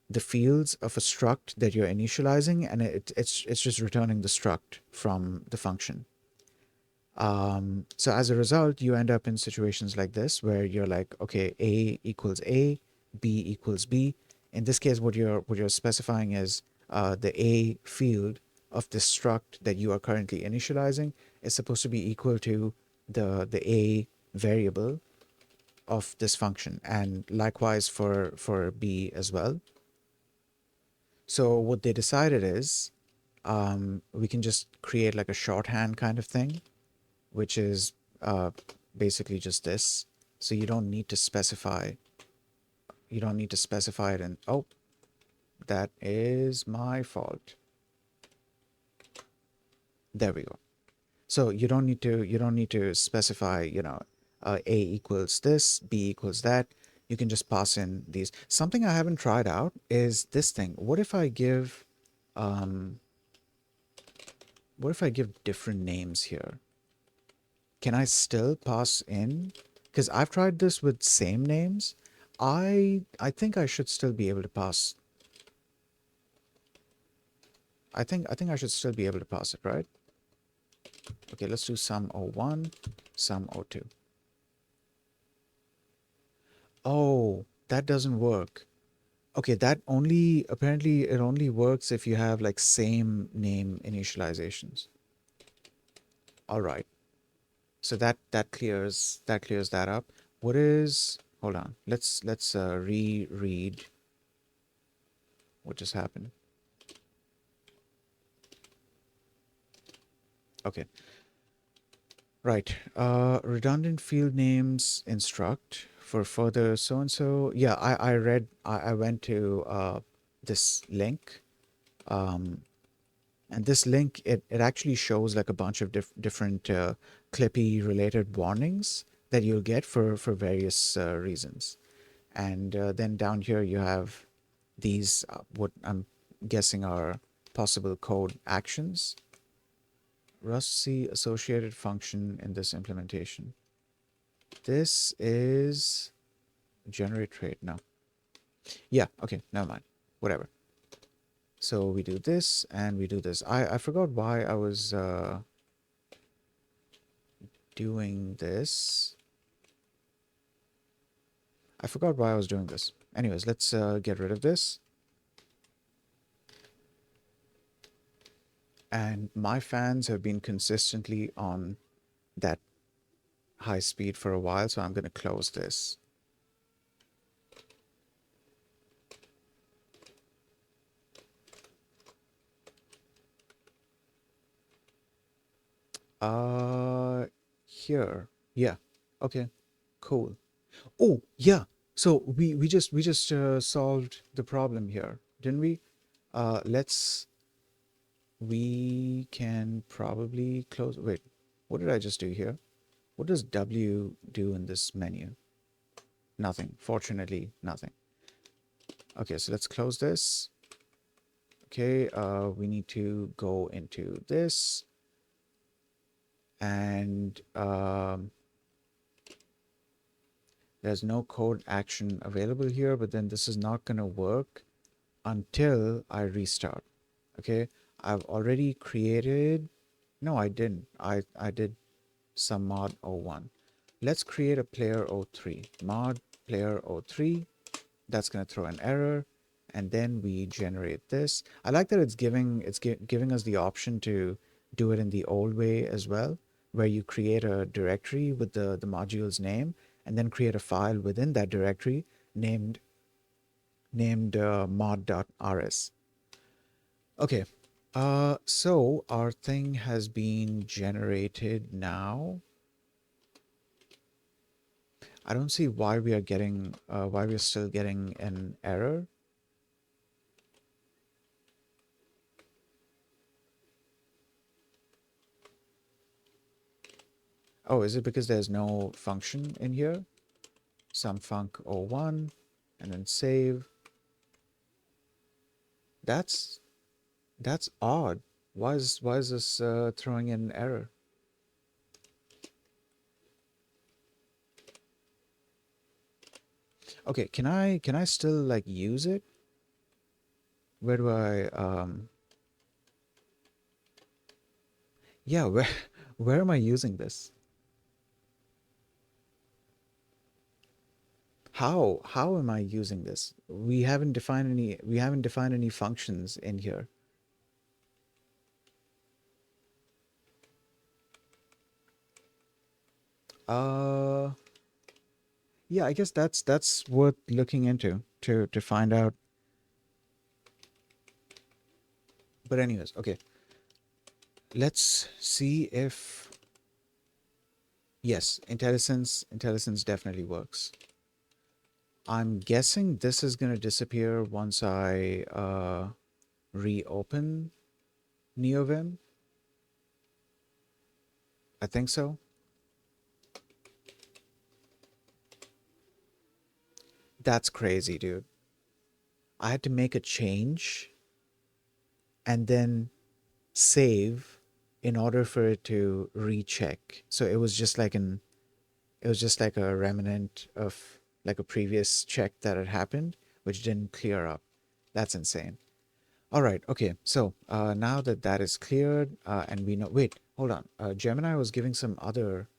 the fields of a struct that you're initializing, and it's just returning the struct from the function. So as a result, you end up in situations like this where you're like, okay, A equals A, B equals B. In this case, what you're specifying is the A field of this struct that you are currently initializing is supposed to be equal to the A variable of this function, and likewise for B as well. So what they decided is we can just create like a shorthand kind of thing, which is uh, basically just this. So you don't need to specify it in, oh, that is my fault. There we go. So you don't need to specify, A equals this, B equals that. You can just pass in these. Something I haven't tried out is this thing. Um, what if I give different names here? Can I still pass in? Because I've tried this with same names. I think I should still be able to pass. I think I should still be able to pass it, right? Okay, let's do sum O1, sum O2. Oh, that doesn't work. Okay, that only, apparently it only works if you have like same name initializations. All right. So that clears that up. What is, hold on. Let's reread what just happened. Okay. Right. Redundant field names instruct for further so and so. Yeah, I went to this link. Um, and this link, it actually shows like a bunch of different Clippy related warnings that you'll get for various reasons. And then down here you have these, what I'm guessing are possible code actions. Rust C associated function in this implementation. This is generate trait. No. Yeah, okay, never mind. Whatever. So we do this and we do this. I forgot why I was doing this. I forgot why I was doing this. Anyways, let's get rid of this. And my fans have been consistently on that high speed for a while, so I'm going to close this. Here. Yeah. Okay. Cool. Oh, yeah. So we just solved the problem here, didn't we? Let's we can probably close. Wait, what did I just do here? What does W do in this menu? Nothing. Fortunately, nothing. Okay, so let's close this. Okay, we need to go into this and there's no code action available here, but then this is not going to work until I restart. Okay, I've already created, no, I didn't. I did some mod O1. Let's create a player O3, mod player O3. That's going to throw an error. And then we generate this. I like that it's giving us the option to do it in the old way as well, where you create a directory with the module's name, and then create a file within that directory named mod.rs. Okay, so our thing has been generated now. I don't see why we are getting why we're still getting an error. Oh, is it because there's no function in here? Some func o1 and then save. That's that's odd. Why is this throwing in an error? Okay, can I still like use it? Where do I yeah, where where am I using this? How am I using this? We haven't defined any functions in here. Uh yeah, I guess that's worth looking into to find out. But anyways, okay. Let's see if yes, intelligence definitely works. I'm guessing this is gonna disappear once I reopen NeoVim. I think so. That's crazy, dude. I had to make a change and then save in order for it to recheck. So it was just like a remnant of like a previous check that had happened, which didn't clear up. That's insane. All right, okay. So now that that is cleared, and we know. Wait, hold on. Gemini was giving some other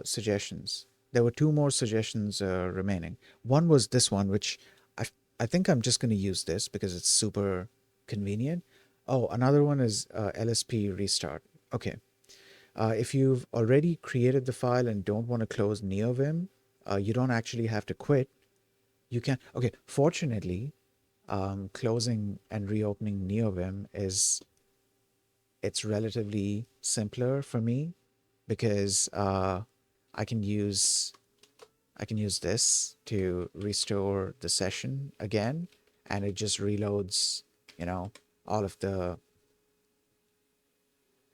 suggestions. There were two more suggestions remaining. One was this one, which I I think I'm just going to use this because it's super convenient. Oh, another one is LSP restart. Okay. If you've already created the file and don't want to close NeoVim, you don't actually have to quit. You can. Okay. Fortunately, closing and reopening NeoVim is it's relatively simpler for me because I can use I can use this to restore the session again, and it just reloads, you know, all of the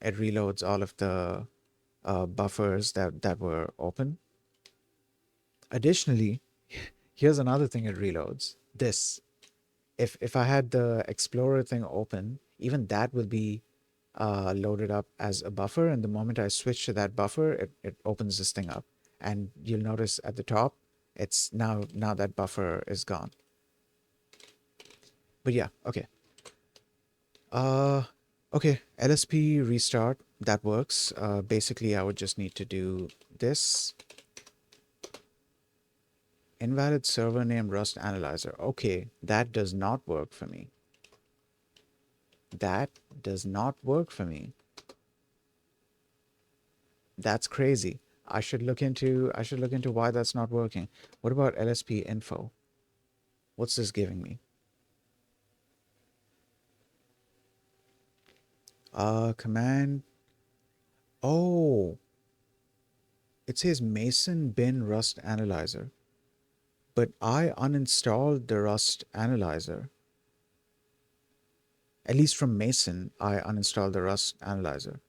it reloads all of the buffers that were open. Additionally, here's another thing it reloads. This, if I had the Explorer thing open, even that will be loaded up as a buffer, and the moment I switch to that buffer, it opens this thing up, and you'll notice at the top, it's now that buffer is gone. But yeah, okay. Uh, okay, LSP restart, that works. Basically, I would just need to do this. Invalid server name Rust Analyzer. Okay, that does not work for me. That does not work for me. That's crazy. I should look into why that's not working. What about LSP info? What's this giving me? Command. Oh, it says Mason bin Rust Analyzer. But I uninstalled the Rust Analyzer. At least from Mason, I uninstalled the Rust Analyzer.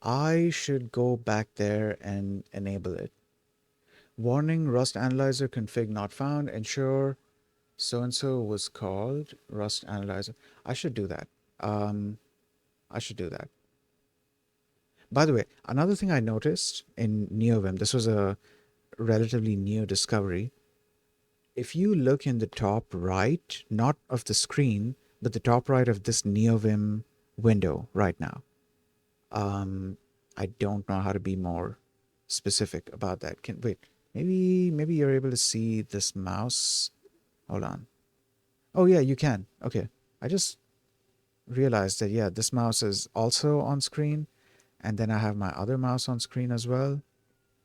I should go back there and enable it. Warning, Rust Analyzer config not found. Ensure so-and-so was called Rust Analyzer. I should do that. Um, I should do that. By the way, another thing I noticed in NeoVim, this was a relatively new discovery. If you look in the top right, not of the screen, but the top right of this NeoVim window right now, um, I don't know how to be more specific about that. Can wait, maybe you're able to see this mouse. Hold on. Oh yeah, you can. Okay. I just realized that yeah, this mouse is also on screen. And then I have my other mouse on screen as well.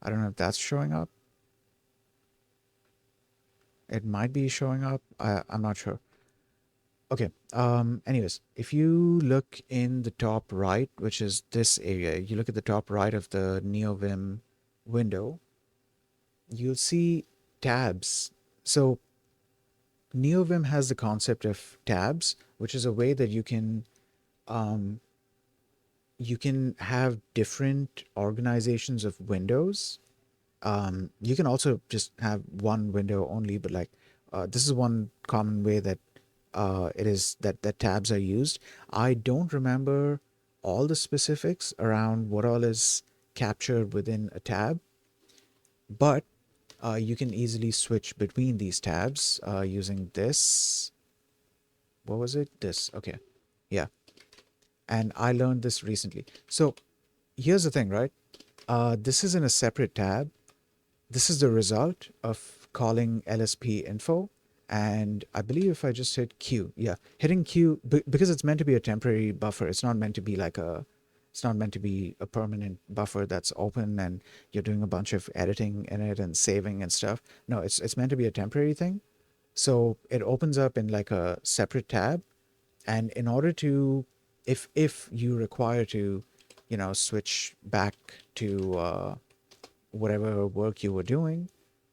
I don't know if that's showing up. It might be showing up. I'm not sure. Okay. Anyways, if you look in the top right, which is this area, you look at the top right of the NeoVim window, you'll see tabs. So NeoVim has the concept of tabs, which is a way that um, you can have different organizations of windows. You can also just have one window only, but like this is one common way that it is that tabs are used. I don't remember all the specifics around what all is captured within a tab, but you can easily switch between these tabs using this. What was it? This. Okay. Yeah. And I learned this recently. So here's the thing, right? This is in a separate tab. This is the result of calling LSP info. And I believe if I just hit Q, yeah, hitting Q, because it's meant to be a temporary buffer. It's not meant to be it's not meant to be a permanent buffer that's open and you're doing a bunch of editing in it and saving and stuff. No, it's meant to be a temporary thing. So it opens up in like a separate tab. And in order to, if you require to, switch back to whatever work you were doing,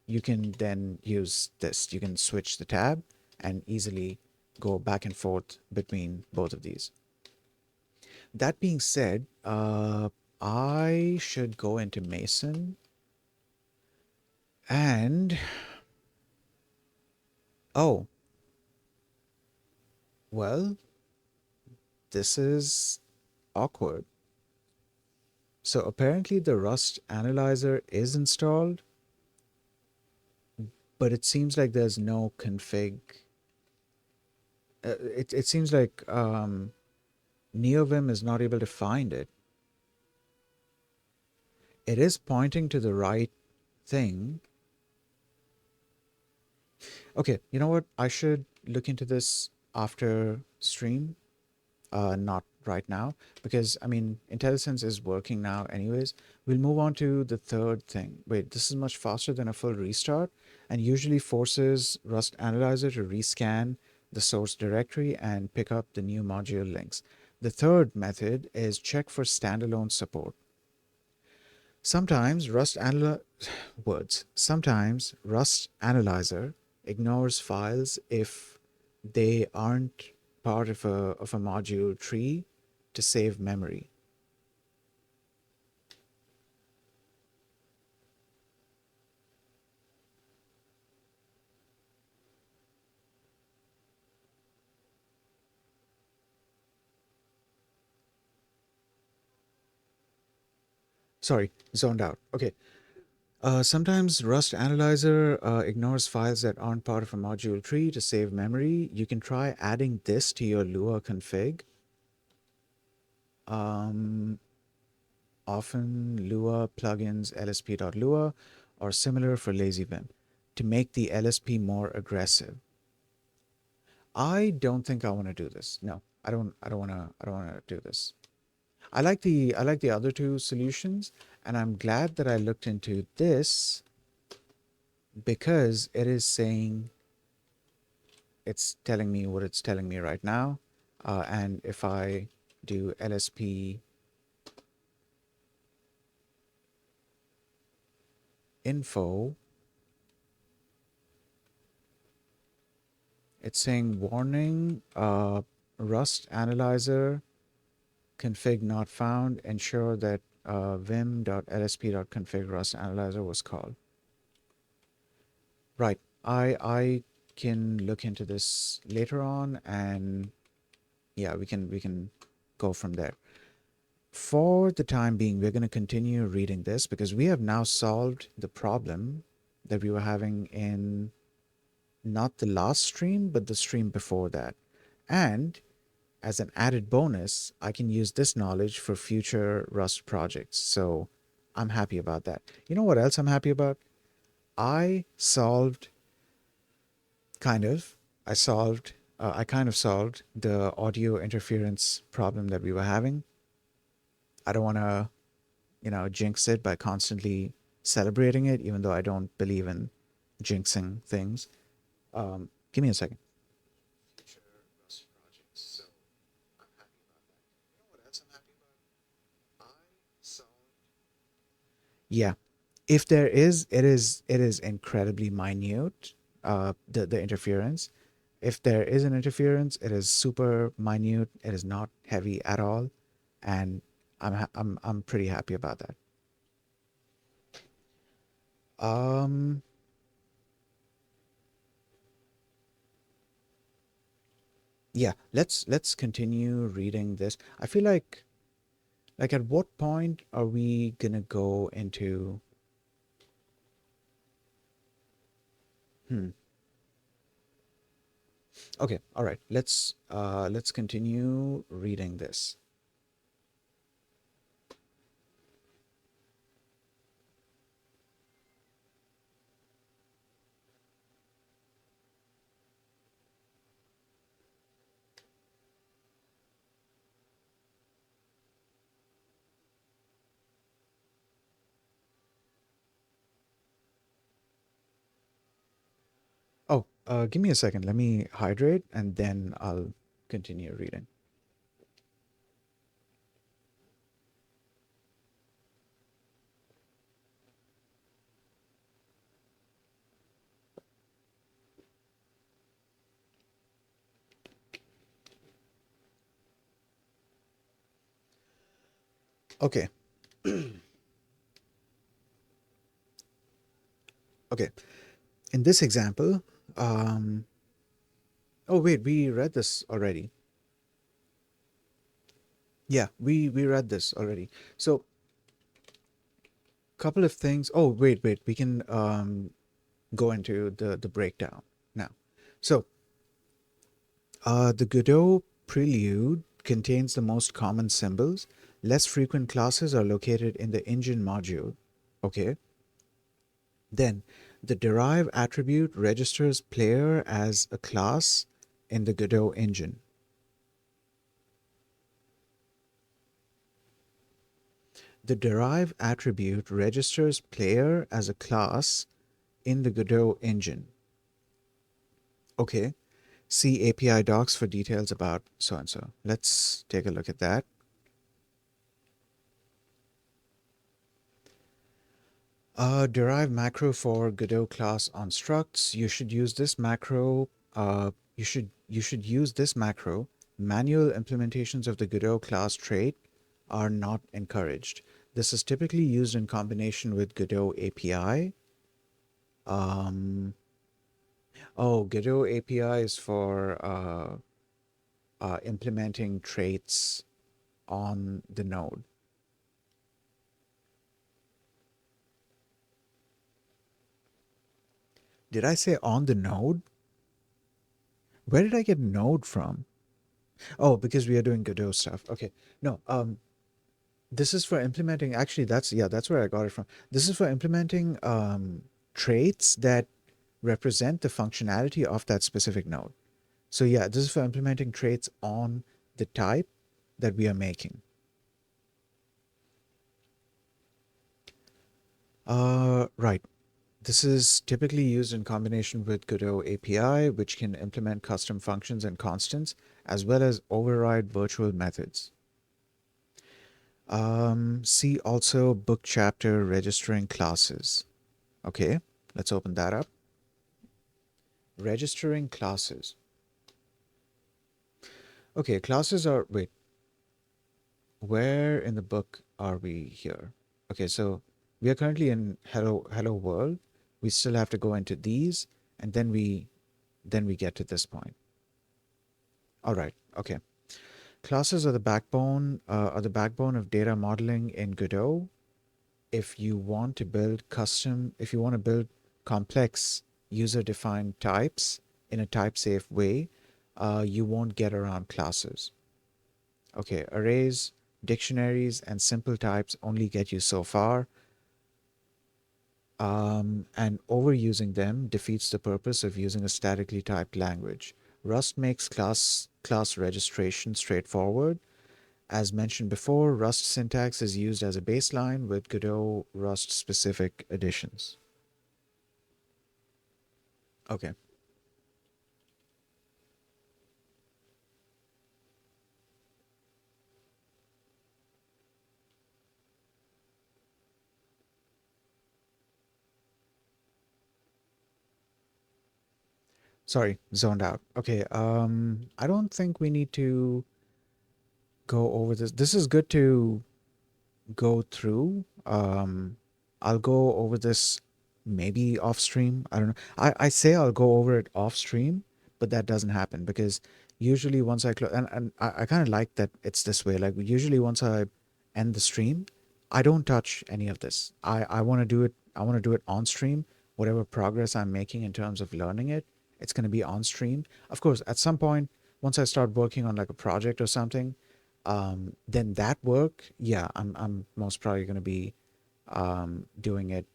you can then use this. You can switch the tab and easily go back and forth between both of these. That being said, I should go into Mason and, oh, well, this is awkward. So apparently the Rust analyzer is installed, but it seems like there's no config. It seems like NeoVim is not able to find it. It is pointing to the right thing. Okay, you know what? I should look into this after stream, not right now, because I mean, IntelliSense is working now anyways. We'll move on to the third thing. Wait, this is much faster than a full restart and usually forces Rust Analyzer to rescan the source directory and pick up the new module links. The third method is check for standalone support. Sometimes Sometimes Rust Analyzer ignores files if they aren't part of a module tree to save memory. Sorry, zoned out. Okay. Sometimes Rust Analyzer ignores files that aren't part of a module tree to save memory. You can try adding this to your Lua config. Often Lua plugins lsp.lua or similar for LazyVim to make the LSP more aggressive. I don't think I want to do this. No, I don't want to do this. I like the other two solutions, and I'm glad that I looked into this because it is saying it's telling me what it's telling me right now. And if I do LSP info, it's saying warning, Rust Analyzer config not found. Ensure that vim.lsp.config Rust Analyzer was called. Right. I can look into this later on, and yeah, we can go from there. For the time being, we're going to continue reading this because we have now solved the problem that we were having in not the last stream, but the stream before that. And as an added bonus, I can use this knowledge for future Rust projects. So I'm happy about that. You know what else I'm happy about? I solved kind of, I kind of solved the audio interference problem that we were having. I don't want to, jinx it by constantly celebrating it, even though I don't believe in jinxing things. Give me a second. Yeah, if there is, it is incredibly minute. The interference. If there is an interference, it is super minute. It is not heavy at all, and I'm pretty happy about that. Um, yeah, let's continue reading this. I feel like at what point are we gonna go into hmm. Okay, all right. Let's continue reading this. Oh, give me a second. Let me hydrate and then I'll continue reading. Okay. Okay. In this example, um, oh wait, we read this already. Yeah, we read this already. So, couple of things. Oh, wait, we can go into the breakdown now. So, the Godot prelude contains the most common symbols. Less frequent classes are located in the engine module. Okay. Then, the derive attribute registers player as a class in the Godot engine. The derive attribute registers player as a class in the Godot engine. Okay. See API docs for details about so and so. Let's take a look at that. Derive macro for Godot class on structs. You should use this macro. You should use this macro. Manual implementations of the Godot class trait are not encouraged. This is typically used in combination with Godot API. Um, oh, Godot API is for implementing traits on the node. Did I say on the node? Where did I get node from? Oh, because we are doing Godot stuff. Okay. No, this is for implementing, actually that's where I got it from. This is for implementing traits that represent the functionality of that specific node. So yeah, this is for implementing traits on the type that we are making. Right. This is typically used in combination with Godot API, which can implement custom functions and constants, as well as override virtual methods. See also book chapter registering classes. Okay, let's open that up. Registering classes. Okay, classes are, wait, where in the book are we here? Okay, so we are currently in hello world. We still have to go into these and then we get to this point. All right, okay. Classes are the backbone of data modeling in Godot. If you want to build complex user-defined types in a type-safe way, you won't get around classes. Okay, arrays, dictionaries, and simple types only get you so far, and overusing them defeats the purpose of using a statically typed language. Rust makes class registration straightforward, As mentioned before, Rust syntax is used as a baseline with Godot Rust specific additions. Okay. Sorry, zoned out. Okay. I don't think we need to go over this. This is good to go through. I'll go over this maybe off stream. I don't know. I say I'll go over it off stream, but that doesn't happen because usually once I close, and I kind of like that it's this way. Like usually once I end the stream, I don't touch any of this. I want to do it. I want to do it on stream. Whatever progress I'm making in terms of learning it, it's going to be on stream. Of course, at some point, once I start working on like a project or something, then that work, yeah, I'm most probably going to be doing it.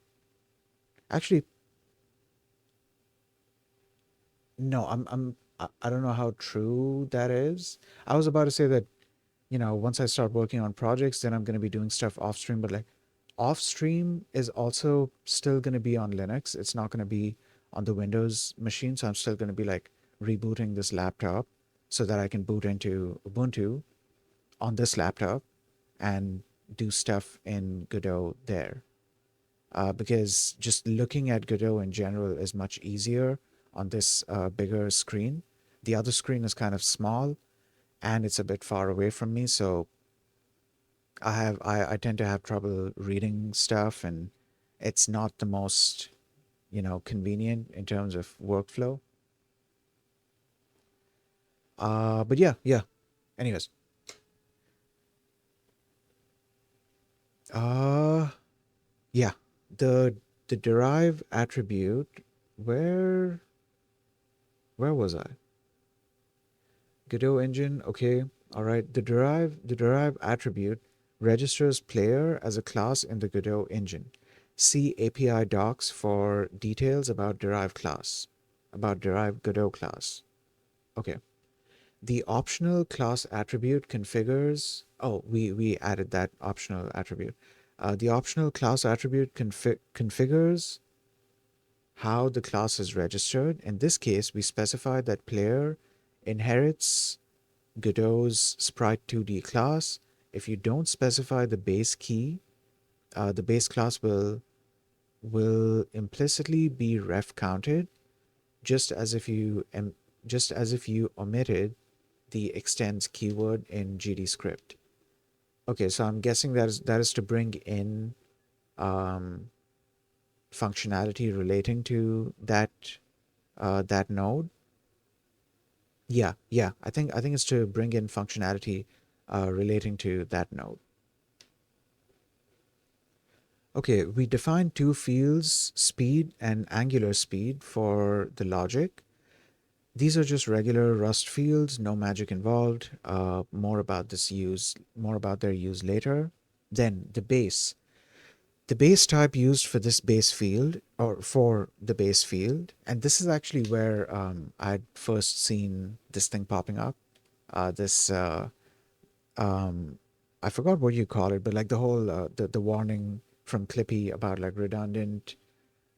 Actually, no, I don't know how true that is. I was about to say that, once I start working on projects, then I'm going to be doing stuff off stream, but like off stream is also still going to be on Linux. It's not going to be on the Windows machine, so I'm still going to be like rebooting this laptop so that I can boot into Ubuntu on this laptop and do stuff in Godot there. Because just looking at Godot in general is much easier on this bigger screen. The other screen is kind of small and it's a bit far away from me, so I tend to have trouble reading stuff, and it's not the most convenient in terms of workflow. But yeah, yeah. Anyways, uh, yeah, the the derive attribute. Where where was I? Godot engine, okay, all right. The derive attribute registers player as a class in the Godot engine. See API docs for details about derive class, about derive Godot class. Okay. The optional class attribute configures. Oh, we added that optional attribute. The optional class attribute configures how the class is registered. In this case, we specify that player inherits Godot's Sprite 2D class. If you don't specify the base key, the base class will implicitly be ref counted, just as if you just as if you omitted the extends keyword in GD script. Okay, so I'm guessing that is to bring in um, functionality relating to that node. Yeah, yeah. I think it's to bring in functionality relating to that node. Okay, we define two fields, speed and angular speed, for the logic. These are just regular Rust fields, no magic involved. More about their use later. Then the base. The base type used for this base field, or for the base field, and this is actually where I'd first seen this thing popping up. This um, I forgot what you call it, but like the whole the warning from Clippy about like redundant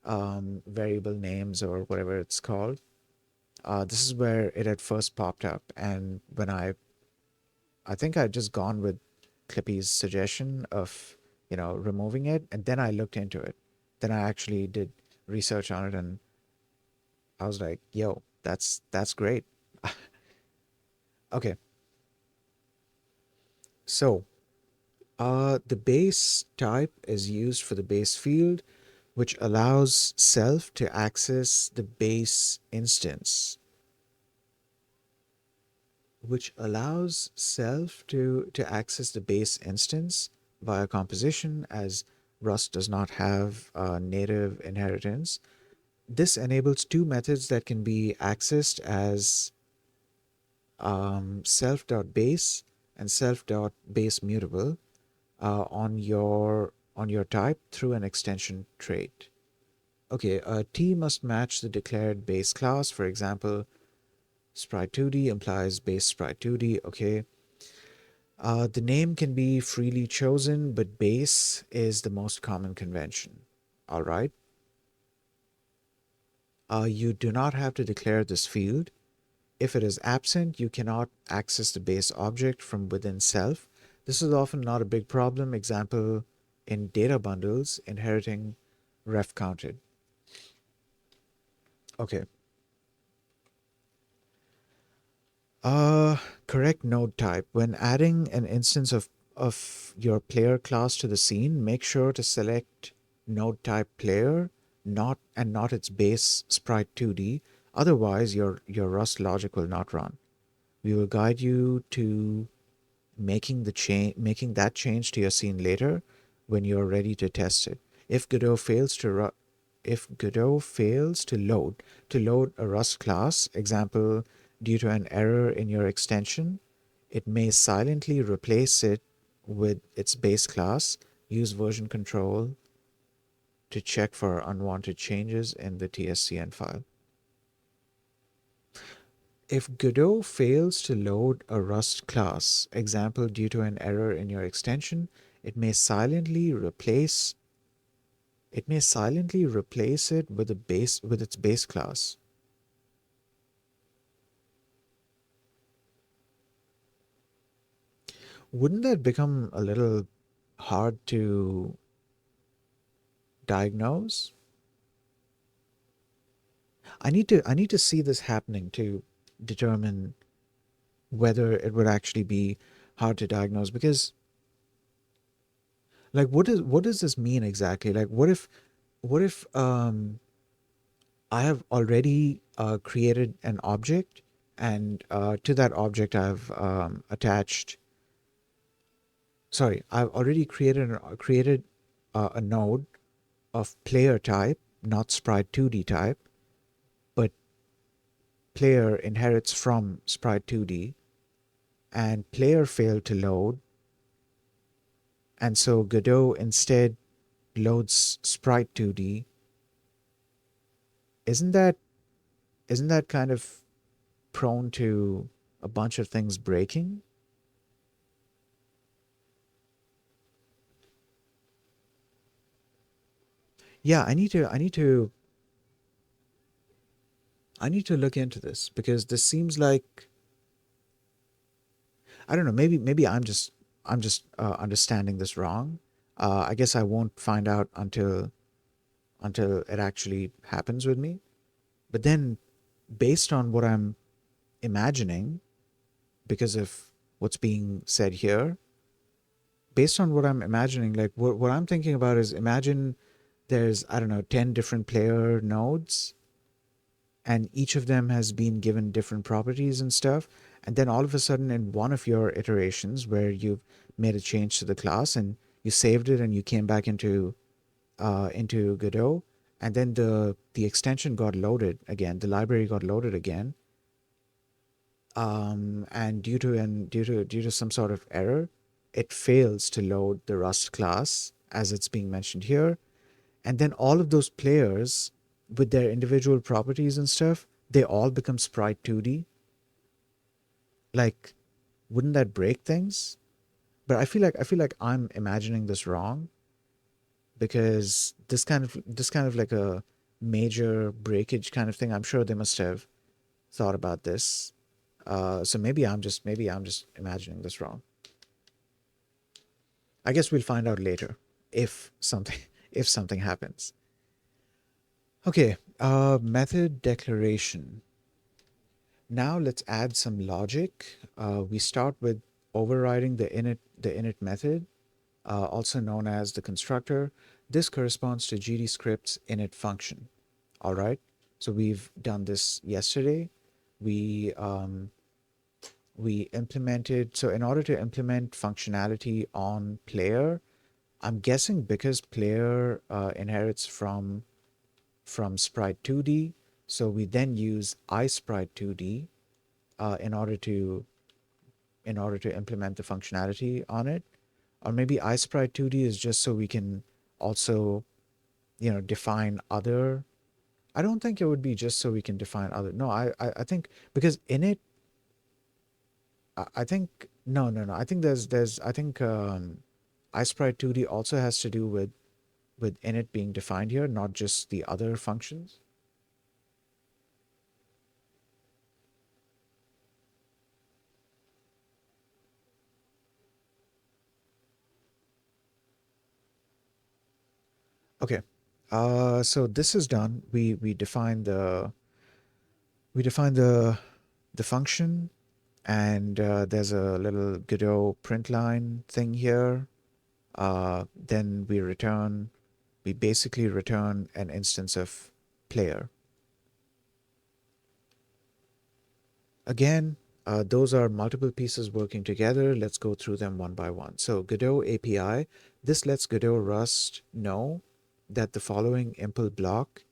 variable names or whatever it's called. This is where it had first popped up, and when I think I'd just gone with Clippy's suggestion of removing it, and then I looked into it. Then I actually did research on it, and I was like, "Yo, that's great." Okay, so the base type is used for the base field, which allows self to access the base instance, which allows self to access the base instance via composition, as Rust does not have native inheritance. This enables two methods that can be accessed as self.base and self.base mutable on your type through an extension trait. Okay, T must match the declared base class. For example, sprite2d implies base sprite2d. Okay, The name can be freely chosen, but base is the most common convention. All right. You do not have to declare this field. If it is absent, you cannot access the base object from within self. This is often not a big problem. Example, in data bundles, inheriting ref counted. Okay. Uh, Correct node type. When adding an instance of your player class to the scene, make sure to select node type player, not its base sprite 2D. Otherwise, your Rust logic will not run. We will guide you to making that change to your scene later when you're ready to test it. If Godot fails to if Godot fails to load a Rust class, example due to an error in your extension, it may silently replace it with its base class. Use version control to check for unwanted changes in the tscn file. If Godot fails to load a Rust class, example due to an error in your extension, it may silently replace it with its base class. Wouldn't that become a little hard to diagnose? I need to see this happening to determine whether it would actually be hard to diagnose, because like what does this mean exactly? Like what if I have already created an object, and to that object I've attached. Sorry, I've already created a node of player type, not sprite 2D type, but player inherits from sprite 2D, and player failed to load, and so Godot instead loads sprite 2D. Isn't that isn't that kind of prone to a bunch of things breaking? Yeah, I need to look into this, because this seems like, I don't know, maybe I'm just understanding this wrong. I guess I won't find out until it actually happens with me. But then, based on what I'm imagining, because of what's being said here, based on what I'm imagining, like what I'm thinking about is, imagine there's, I don't know, 10 different player nodes, and each of them has been given different properties and stuff. And then all of a sudden, in one of your iterations where you've made a change to the class and you saved it and you came back into Godot, and then the extension got loaded again, the library got loaded again, and due to some sort of error, it fails to load the Rust class as it's being mentioned here. And then all of those players with their individual properties and stuff, they all become sprite 2D. Like, wouldn't that break things? But I feel like I'm imagining this wrong, because this kind of like a major breakage kind of thing, I'm sure they must have thought about this. So maybe I'm just imagining this wrong. I guess we'll find out later if something if something happens. Okay, method declaration. Now let's add some logic. We start with overriding the init method, also known as the constructor. This corresponds to GDScript's init function. All right. So we've done this yesterday. We we implemented, so in order to implement functionality on player, I'm guessing because player inherits from sprite 2D, so we then use iSprite 2D in order to implement the functionality on it. Or maybe iSprite 2D is just so we can also, you know, define other. I don't think it would be just so we can define other. No, I think because in it, I think No, no, no. I think I think iSprite 2D also has to do with init being defined here, not just the other functions. Okay. So this is done. We define the function, and there's a little Godot print line thing here. Then we basically return an instance of player. Again, those are multiple pieces working together. Let's go through them one by one. So Godot API, this lets Godot Rust know that the following impl block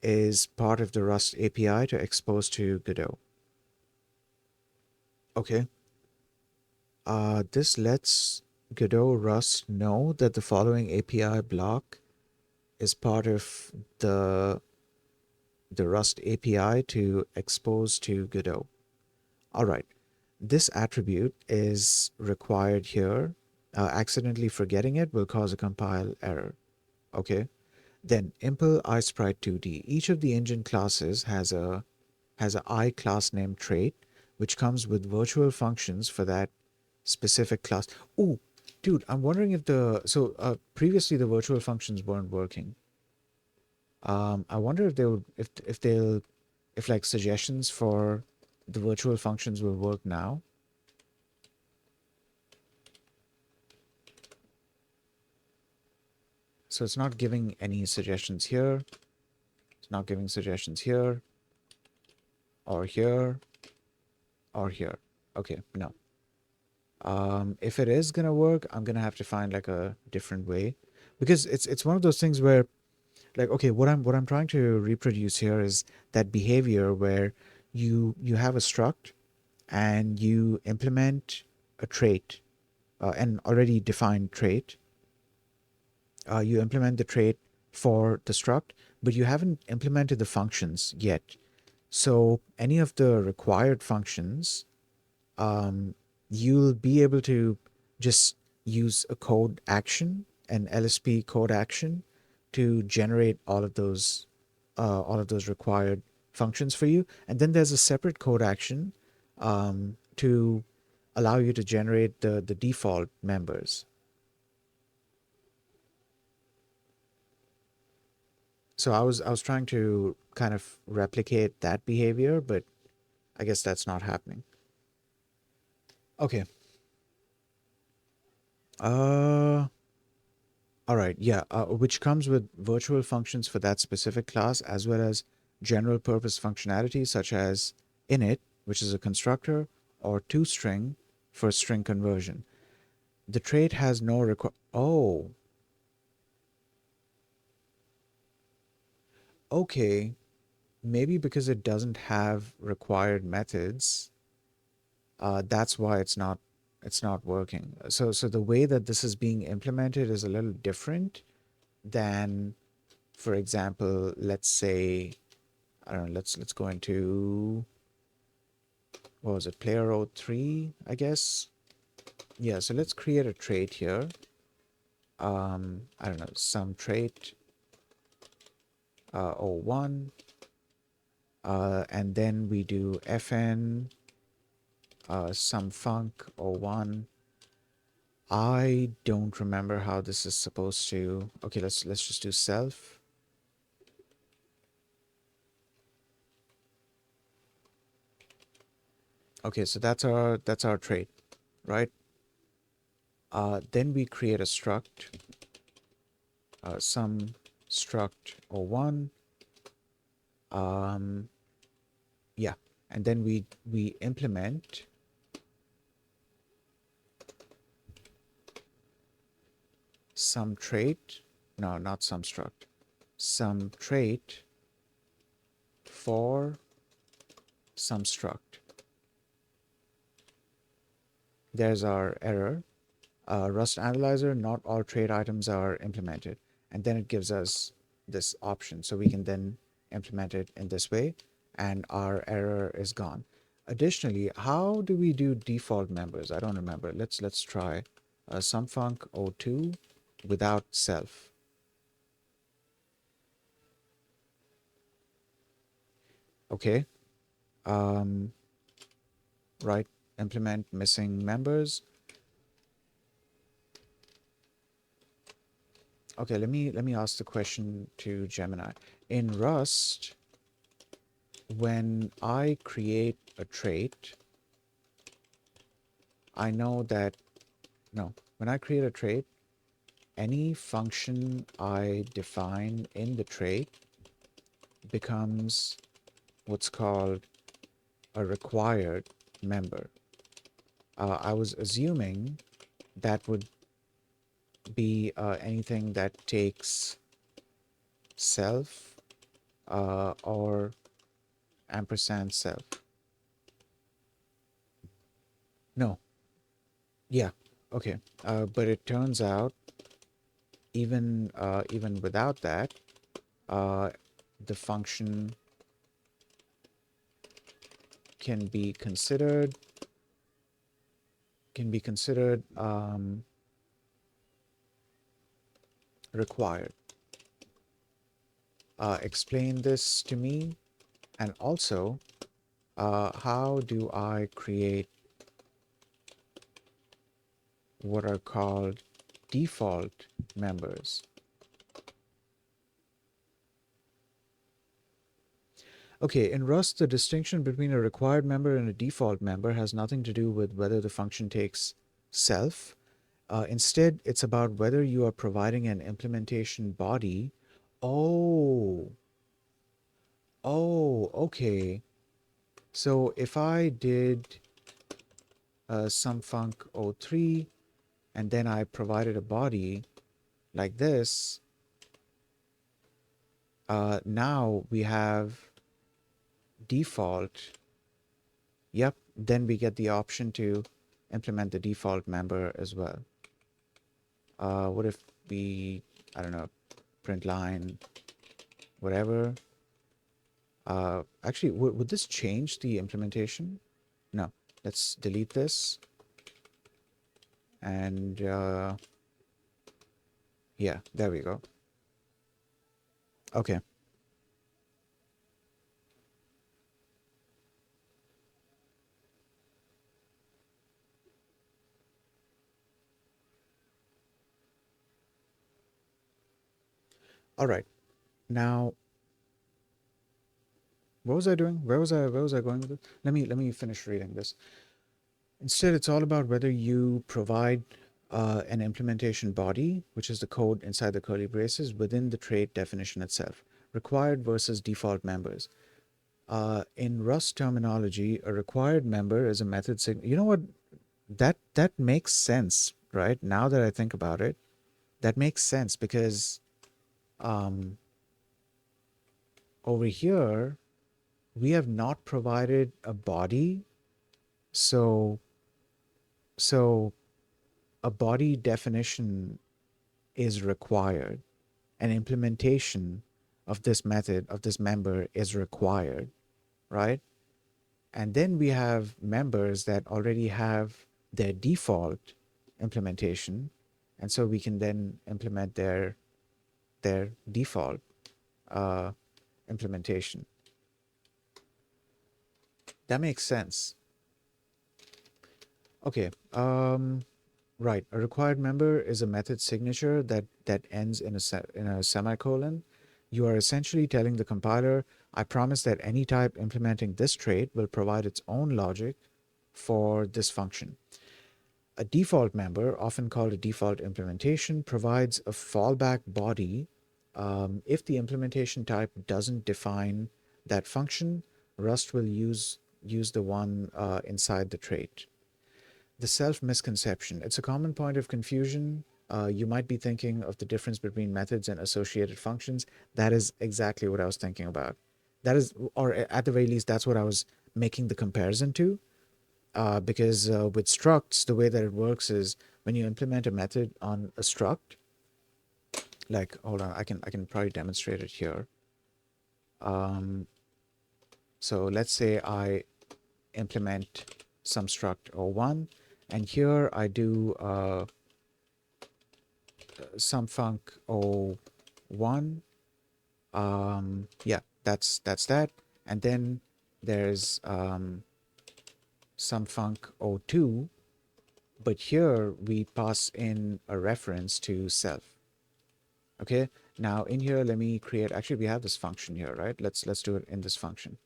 is part of the Rust API to expose to Godot. Okay. This lets Godot Rust know that the following API block is part of the the Rust API to expose to Godot. All right. This attribute is required here. Accidentally forgetting it will cause a compile error. Okay. Then impl iSprite2D. Each of the engine classes has a I class name trait, which comes with virtual functions for that specific class. Oh, dude, I'm wondering if previously the virtual functions weren't working. I wonder if they would if they'll if like suggestions for the virtual functions will work now. So it's not giving any suggestions here. It's not giving suggestions here or here or here. Okay, no. If it is gonna work, I'm gonna have to find like a different way, because it's one of those things where like, okay, what I'm trying to reproduce here is that behavior where you have a struct and you implement a trait, an already defined trait. You implement the trait for the struct, but you haven't implemented the functions yet. So any of the required functions, um, you'll be able to just use a code action, an LSP code action, to generate all of those required functions for you. And then there's a separate code action to allow you to generate the default members. So I was trying to kind of replicate that behavior, but I guess that's not happening. Okay. Uh, all right. Yeah. Which comes with virtual functions for that specific class, as well as general purpose functionality such as init, which is a constructor, or toString for string conversion. The trait has no Oh, okay. Maybe because it doesn't have required methods, that's why it's not working. So the way that this is being implemented is a little different than, for example, let's say, I don't know, let's go into, what was it, player 03, I guess. Yeah, so let's create a trait here. I don't know, some trait 01, and then we do fn some func 01. I don't remember how this is supposed to. Okay, let's just do self. Okay, so that's our trait, right? Then we create a struct, some struct o1. Um, yeah, and then we implement some trait. No, not some struct. Some trait for some struct. There's our error. Rust Analyzer, not all trait items are implemented. And then it gives us this option. So we can then implement it in this way, and our error is gone. Additionally, how do we do default members? I don't remember. Let's try sumfunc o2 without self. Okay. Um, right. Implement missing members. Okay, let me ask the question to Gemini. In Rust, when I create a trait, I know that no, when I create a trait, any function I define in the trait becomes what's called a required member. I was assuming that would be anything that takes self or ampersand self. No, yeah, okay. But it turns out even without that, uh, the function can be considered required. Explain this to me, and also how do I create what are called default members? Okay, in Rust, the distinction between a required member and a default member has nothing to do with whether the function takes self. Instead, it's about whether you are providing an implementation body. Oh, okay. So if I did some func o3 and then I provided a body like this, now we have default. Yep, then we get the option to implement the default member as well. What if we, I don't know, print line, whatever. Actually, would this change the implementation? No. Let's delete this. And yeah, there we go. Okay. All right. Now, what was I doing? Where was I going with it? Let me finish reading this. Instead, it's all about whether you provide an implementation body, which is the code inside the curly braces, within the trait definition itself. Required versus default members. In Rust terminology, a required member is a method You know what? That makes sense, right? Now that I think about it, that makes sense because um, over here we have not provided a body, so so a body definition is required. An implementation of this method of this member is required, right? And then we have members that already have their default implementation, and so we can then implement their default uh, implementation. That makes sense. Okay. Right. A required member is a method signature that ends in a semicolon. You are essentially telling the compiler, I promise that any type implementing this trait will provide its own logic for this function. A default member, often called a default implementation, provides a fallback body. If the implementation type doesn't define that function, Rust will use the one inside the trait. The self misconception. It's a common point of confusion. You might be thinking of the difference between methods and associated functions. That is exactly what I was thinking about. That is, or at the very least, that's what I was making the comparison to. Because with structs, the way that it works is when you implement a method on a struct, like hold on, I can probably demonstrate it here. So let's say I implement some struct o1, and here I do some func o1. Yeah, that's that. And then there's some func o2, but here we pass in a reference to self. Okay, now in here, let me create, actually we have this function here, right? Let's do it in this function.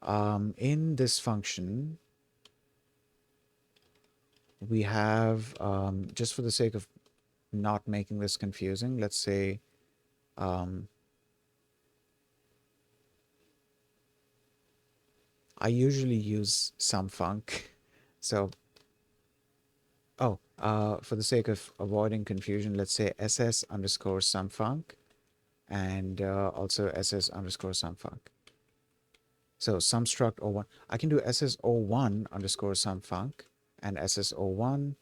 In this function, we have, just for the sake of not making this confusing, let's say, I usually use some func. So, for the sake of avoiding confusion, let's say ss underscore some func, and also ss underscore some func. So some struct o1. I can do sso1 underscore some func and sso1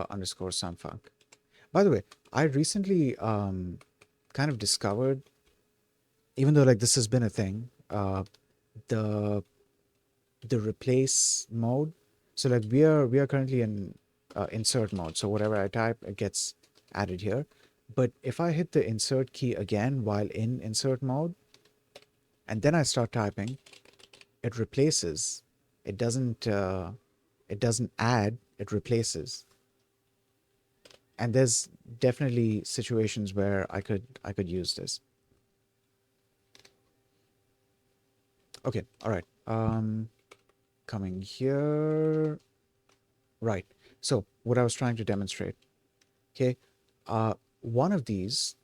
underscore some func. By the way, I recently kind of discovered, even though like this has been a thing, the replace mode. So like we are currently in insert mode. So whatever I type, it gets added here. But if I hit the insert key again while in insert mode, and then I start typing, it replaces. It doesn't. It doesn't add. It replaces. And there's definitely situations where I could use this. Okay. All right. Coming here. Right. So what I was trying to demonstrate. Okay. Uh, one of these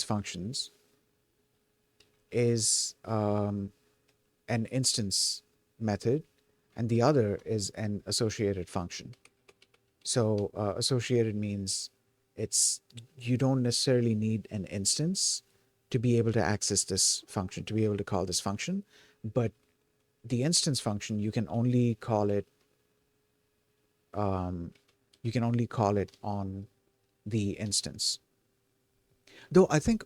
functions is an instance method, and the other is an associated function. So associated means it's you don't necessarily need an instance to be able to access this function, to be able to call this function, but the instance function you can only call it on the instance. Though I think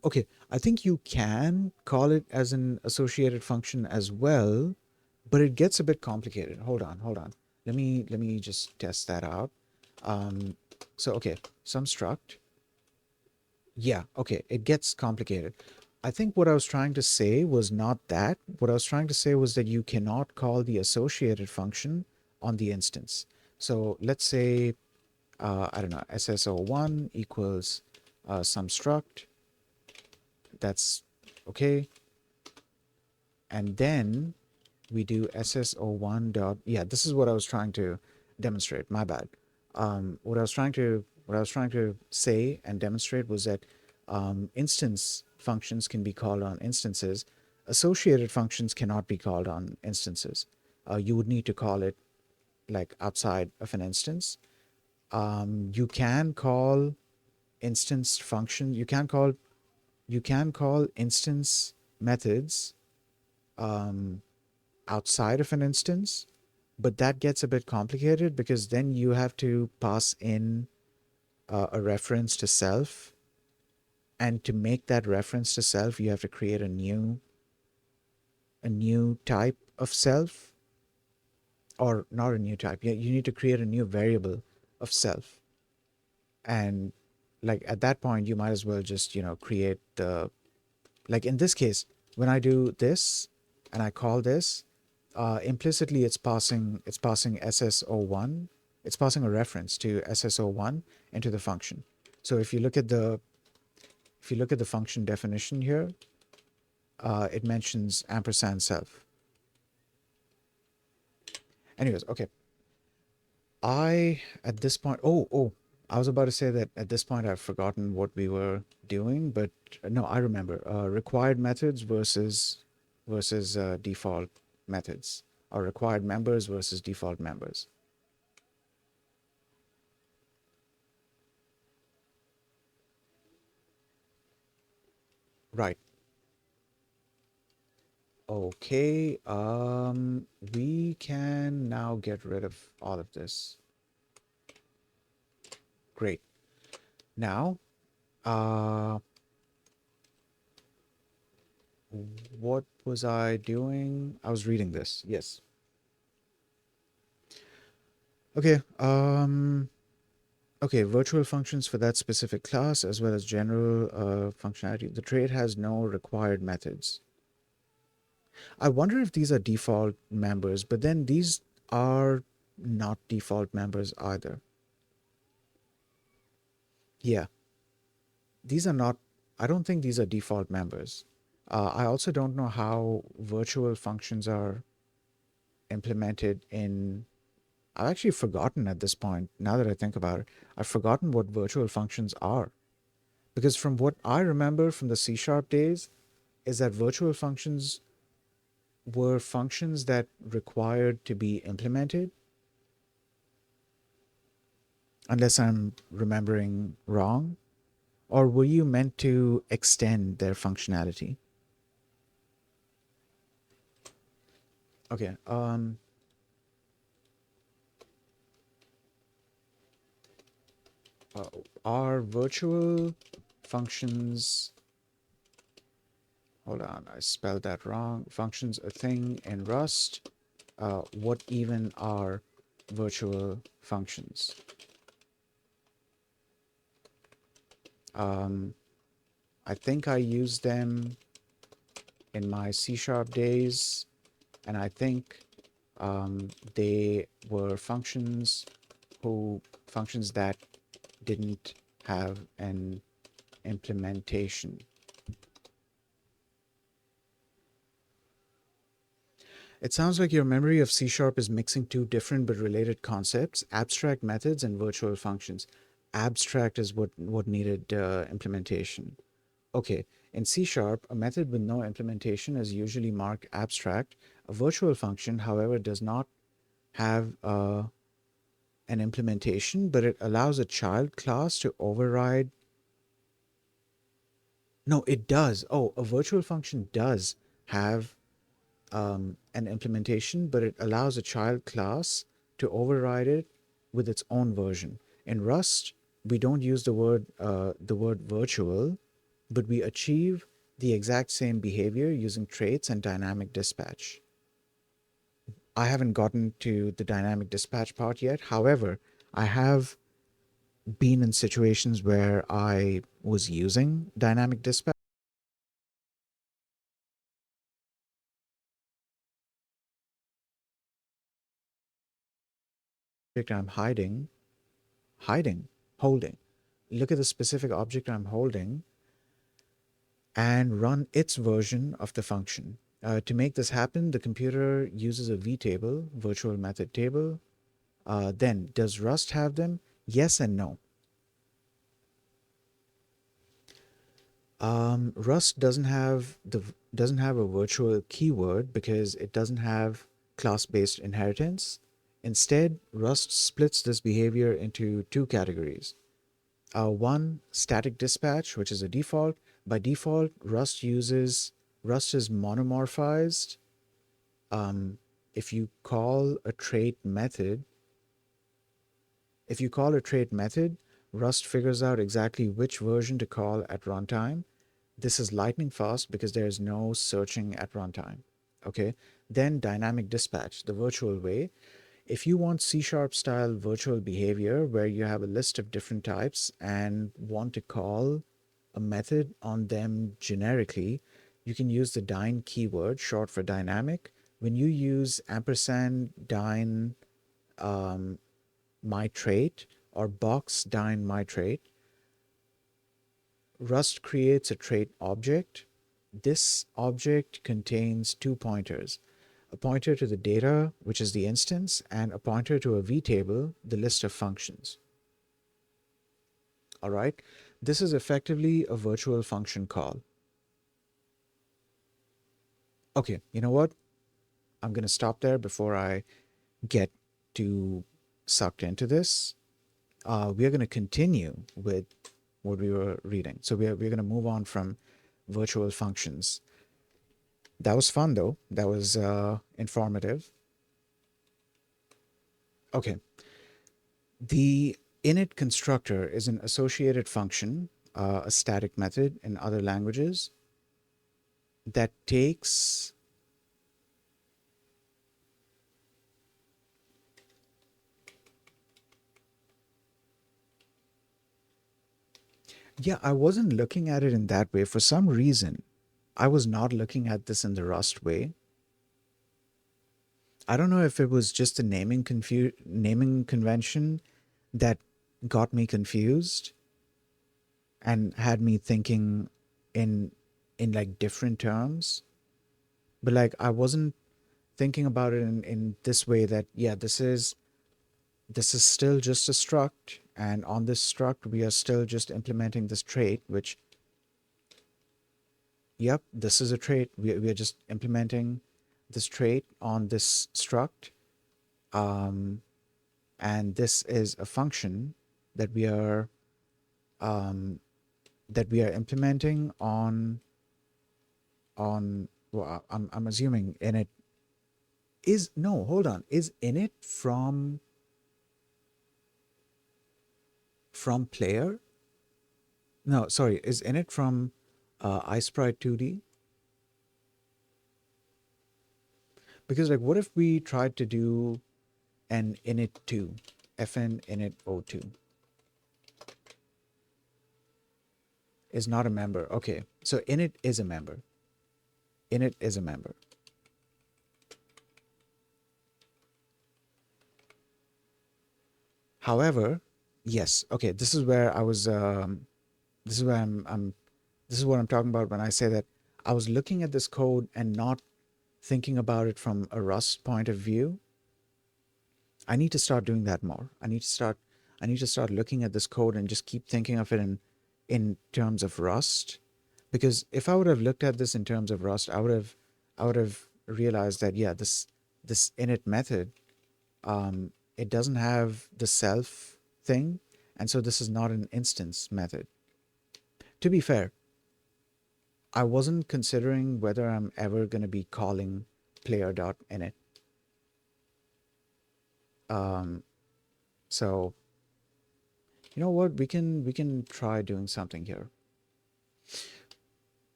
you can call it as an associated function as well, but it gets a bit complicated. Hold on. Let me just test that out. Um, so okay, some struct. Yeah, okay, it gets complicated. I think what I was trying to say was not that. What I was trying to say was that you cannot call the associated function on the instance. So let's say, I don't know, sso1 equals some struct. That's okay. And then we do sso1 dot, yeah, this is what I was trying to demonstrate. My bad. What I was trying to say and demonstrate was that instance functions can be called on instances. Associated functions cannot be called on instances. You would need to call it like outside of an instance. You can call instance function. You can call instance methods outside of an instance, but that gets a bit complicated because then you have to pass in a reference to self, and to make that reference to self you have to create a new type of self, or not a new type. You need to create a new variable of self, and like at that point you might as well just create the, like in this case, when I do this and I call this, implicitly it's passing sso1. It's passing a reference to sso1 into the function. So if you look at the function definition here, it mentions ampersand self. Anyways, okay. At this point, I was about to say that at this point I've forgotten what we were doing, but no, I remember. Required methods versus default methods, or required members versus default members. Right. Okay. We can now get rid of all of this. Great. Now, what was I doing? I was reading this. Yes. Okay. Okay, virtual functions for that specific class as well as general functionality. The trait has no required methods. I wonder if these are default members, but then these are not default members either. Yeah, these are not, I don't think these are default members. I also don't know how virtual functions are implemented in. I've actually forgotten at this point, now that I think about it, I've forgotten what virtual functions are. Because from what I remember from the C sharp days, is that virtual functions were functions that required to be implemented, unless I'm remembering wrong, or were you meant to extend their functionality? Okay, uh, are virtual functions, hold on, I spelled that wrong. Functions a thing in Rust? What even are virtual functions? Um, I think I used them in my C sharp days, and I think they were functions that didn't have an implementation. It sounds like your memory of C sharp is mixing two different but related concepts: abstract methods and virtual functions. Abstract is what needed implementation. Okay, in C sharp, a method with no implementation is usually marked abstract. A virtual function, however, does not have an implementation, but it allows a child class to override. No, it does. Oh, a virtual function does have an implementation, but it allows a child class to override it with its own version. In Rust, we don't use the word virtual, but we achieve the exact same behavior using traits and dynamic dispatch. I haven't gotten to the dynamic dispatch part yet. However, I have been in situations where I was using dynamic dispatch. Object I'm hiding, holding. Look at the specific object I'm holding and run its version of the function. To make this happen, the computer uses a vtable, virtual method table. Then, does Rust have them? Yes and no. Rust doesn't have a virtual keyword because it doesn't have class-based inheritance. Instead, Rust splits this behavior into two categories. One, static dispatch, which is a default. By default, Rust is monomorphized. Um, if you call a trait method, if you call a trait method, Rust figures out exactly which version to call at runtime. This is lightning fast because there is no searching at runtime. Okay. Then dynamic dispatch, the virtual way. If you want C sharp style virtual behavior where you have a list of different types and want to call a method on them generically, you can use the dyne keyword, short for dynamic. When you use ampersand dyne my trait or box dyne my trait, Rust creates a trait object. This object contains two pointers: a pointer to the data, which is the instance, and a pointer to a vtable, the list of functions. All right. This is effectively a virtual function call. Okay, you know what? I'm going to stop there before I get too sucked into this. We are going to continue with what we were reading. So we're going to move on from virtual functions. That was fun, though. That was informative. Okay. The init constructor is an associated function, a static method in other languages. that takes, yeah, I wasn't looking at it in that way. For some reason, I was not looking at this in the Rust way. I don't know if it was just a naming convention that got me confused and had me thinking in like different terms. But like I wasn't thinking about it in this way that yeah, this is still just a struct, and on this struct we are still just implementing this trait, which yep, this is a trait. We are just implementing this trait on this struct. Um, and this is a function that we are um, implementing on well, I'm assuming init is no, hold on, is init from player? No, sorry, is init from iSprite 2D? Because like what if we tried to do an init2, fn init o2 is not a member. Okay, so init is a member. Init is a member. However, yes, okay, this is where I was this is where I'm this is what I'm talking about when I say that I was looking at this code and not thinking about it from a Rust point of view. I need to start doing that more. I need to start looking at this code and just keep thinking of it in terms of Rust. Because if I would have looked at this in terms of Rust, I would have realized that yeah, this init method, it doesn't have the self thing, and so this is not an instance method. To be fair, I wasn't considering whether I'm ever going to be calling player.init. Um, so you know what? We can try doing something here.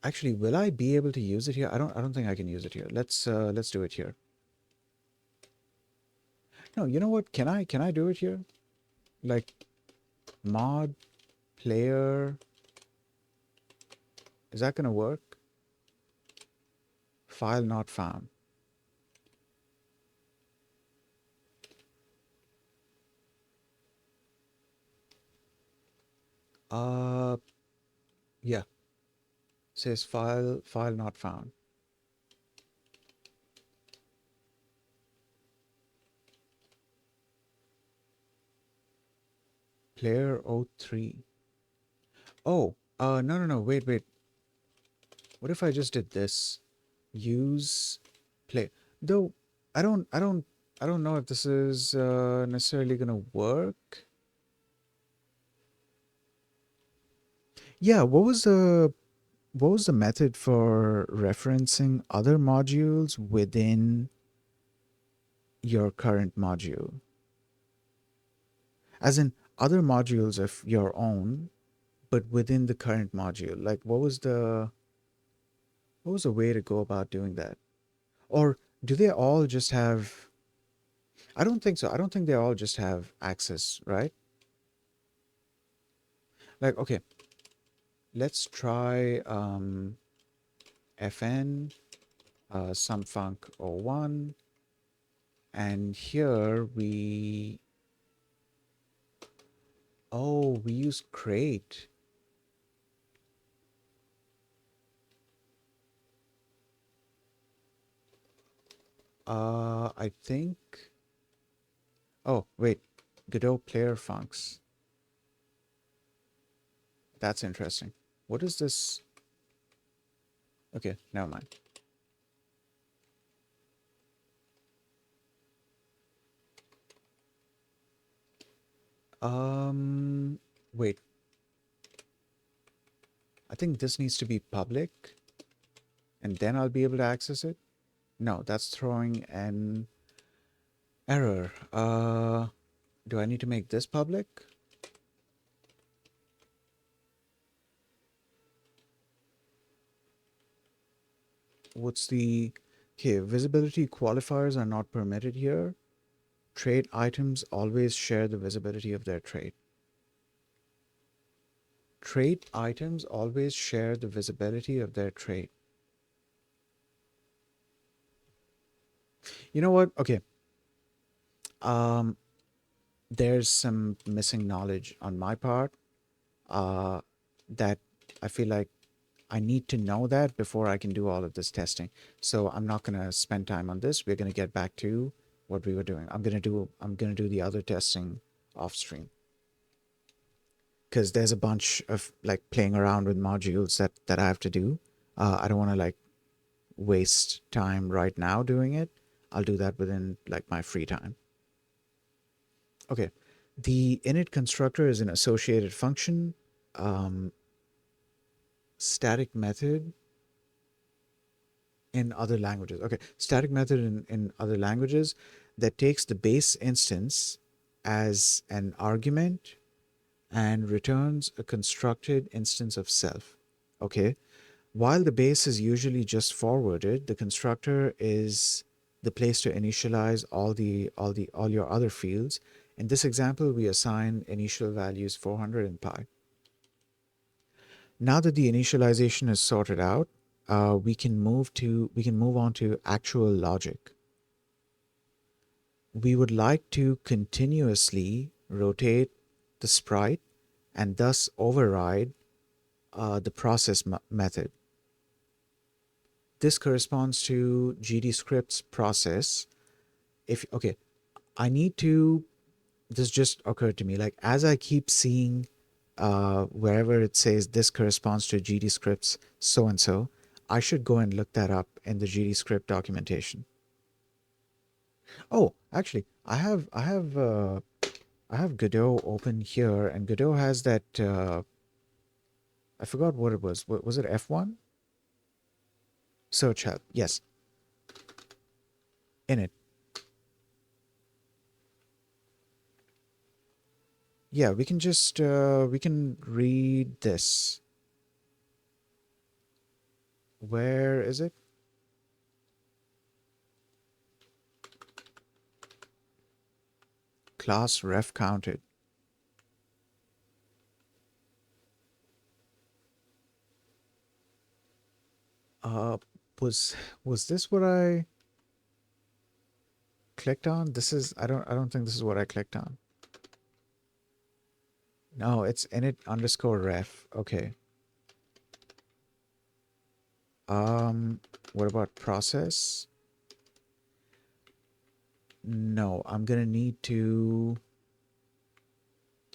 Actually, will I be able to use it here? I don't think I can use it here. Let's do it here. No, you know what? Can I do it here? Like mod player, is that gonna work? File not found. Uh yeah. Says file not found. Player O3. Oh, no, wait. What if I just did this? Use play. Though I don't know if this is necessarily gonna work. Yeah, what was the method for referencing other modules within your current module? As in other modules of your own, but within the current module. Like what was the way to go about doing that? Or do they all just have, I don't think so. I don't think they all just have access, right? Like okay, let's try fn some func o1, and here we use crate. I think, oh wait, Godot player funcs. That's interesting. What is this? Okay, never mind. Um, Wait, I think this needs to be public and then I'll be able to access it. No, that's throwing an error. Do I need to make this public? what's the, okay, visibility qualifiers are not permitted here. Trait items always share the visibility of their trait. Trait items always share the visibility of their trait. You know what? Okay. Um, there's some missing knowledge on my part, uh, that I feel like I need to know that before I can do all of this testing. So I'm not going to spend time on this. We're going to get back to what we were doing. I'm going to do the other testing off stream, because there's a bunch of like playing around with modules that I have to do. I don't want to like waste time right now doing it. I'll do that within like my free time. Okay. The init constructor is an associated function, um, static method in other languages. Okay. Static method in other languages that takes the base instance as an argument and returns a constructed instance of self. Okay. While the base is usually just forwarded, the constructor is the place to initialize all your other fields. In this example, we assign initial values 400 and pi. Now that the initialization is sorted out, we can move on to actual logic. We would like to continuously rotate the sprite and thus override the process method. This corresponds to GDScript's process. If okay, I need to. This just occurred to me. Like as I keep seeing, wherever it says this corresponds to GDScript's so and so, I should go and look that up in the GDScript documentation. Oh, actually, I have Godot open here, and Godot has that. I forgot what it was. What was it? F1 search help. Yes, in it. Yeah, we can read this. Where is it? Class ref counted. Uh, was was this what I clicked on? This is I don't think this is what I clicked on. No, it's init underscore ref. Okay. Um, what about process? No, I'm gonna need to.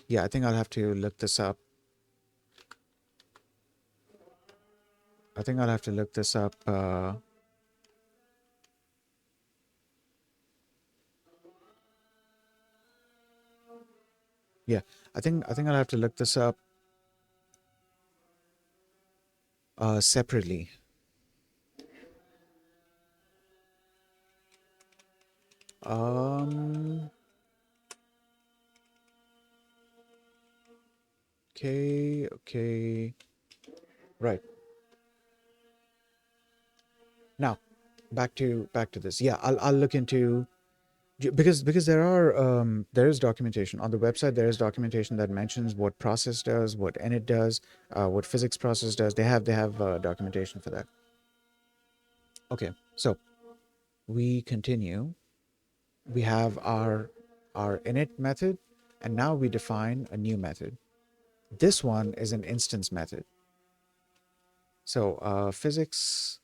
Yeah, I think I'll have to look this up. I think I'll have to look this up. Yeah, I think I'll have to look this up separately. Um, okay, okay. Right. Now, back to this. Yeah, I'll look into, because there is documentation on the website. There is documentation that mentions what process does, what init does, what physics process does. They have documentation for that. Okay, so we continue. We have our init method, and now we define a new method. This one is an instance method. So physics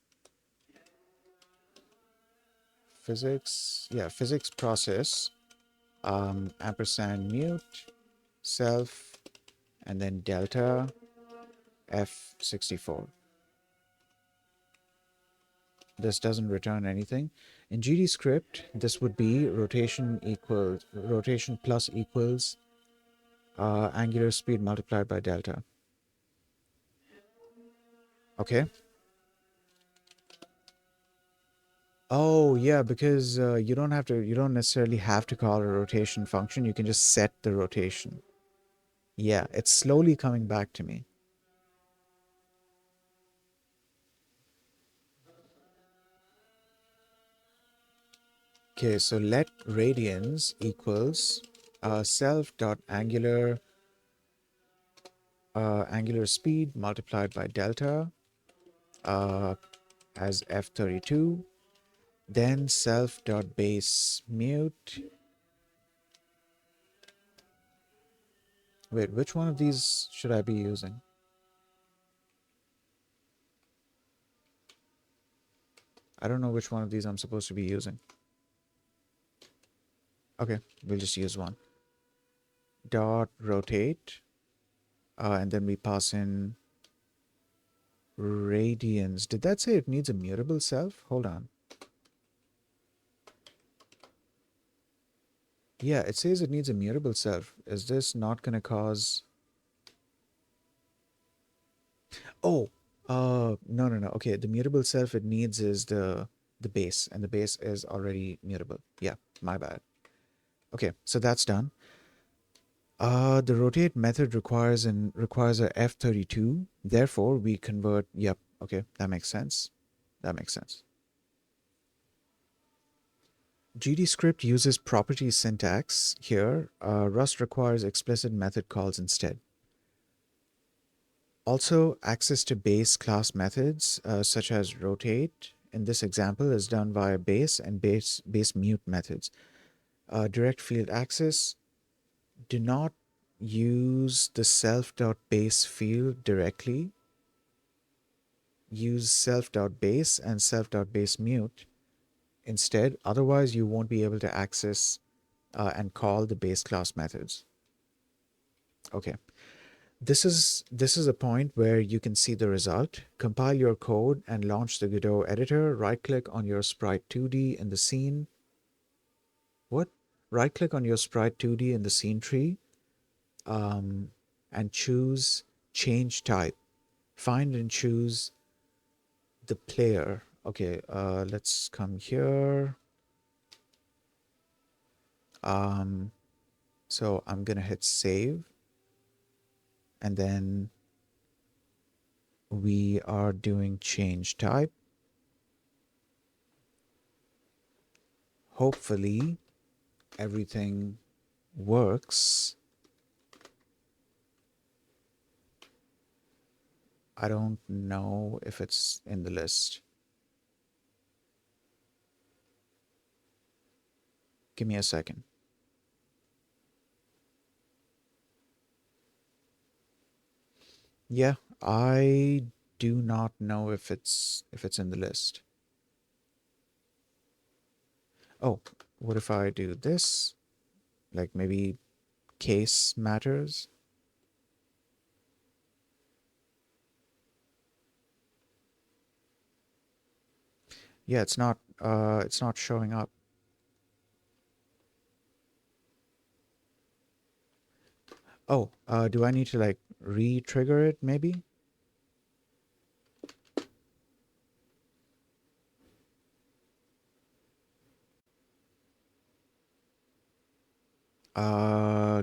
process, ampersand mute self, and then delta f64. This doesn't return anything. In GDScript, this would be rotation plus equals angular speed multiplied by delta. Okay. Oh yeah, because you don't necessarily have to call a rotation function. You can just set the rotation. Yeah, it's slowly coming back to me. Okay, so let radians equals self dot angular angular speed multiplied by delta uh, as f32, then self dot base mute. Wait, which one of these should I be using? I don't know which one of these I'm supposed to be using. Okay, we'll just use one. Dot rotate, and then we pass in radians. Did that say it needs a mutable self? Hold on. Yeah, it says it needs a mutable self. Is this not going to cause... Oh, no, no, no. Okay, the mutable self it needs is the base, and the base is already mutable. Yeah, my bad. Okay, so that's done. The rotate method requires a F32. Therefore, we convert. Yep. Okay, that makes sense. That makes sense. GDScript uses property syntax here. Rust requires explicit method calls instead. Also, access to base class methods such as rotate in this example is done via base and base mute methods. Direct field access, do not use the self.base field directly. Use self.base and self.base mute instead. Otherwise, you won't be able to access and call the base class methods. Okay. This is a point where you can see the result. Compile your code and launch the Godot editor. Right-click on your sprite 2D in the scene. What? Right-click on your sprite 2D in the scene tree, and choose change type. Find and choose the player. Okay, let's come here. So I'm gonna hit save, and then we are doing change type. Hopefully everything works. I don't know if it's in the list. Give me a second. Yeah, I do not know if it's in the list. Oh, what if I do this? Like maybe case matters? Yeah, it's not showing up. Oh, do I need to like re-trigger it maybe?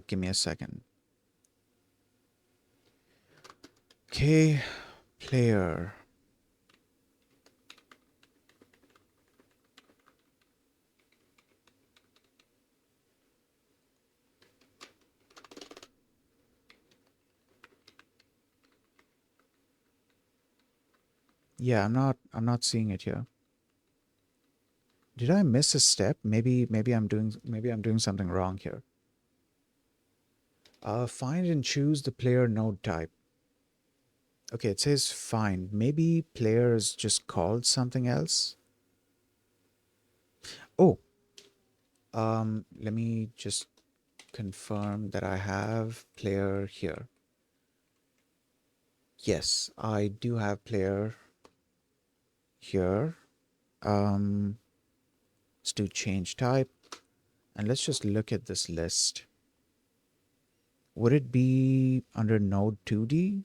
Give me a second. Okay, player. Yeah, I'm not seeing it here. Did I miss a step? Maybe I'm doing something wrong here. Find and choose the player node type. Okay, it says find. Maybe player is just called something else. Oh, let me just confirm that I have player here. Yes, I do have player here. Let's do change type, and let's just look at this list. Would it be under node 2D?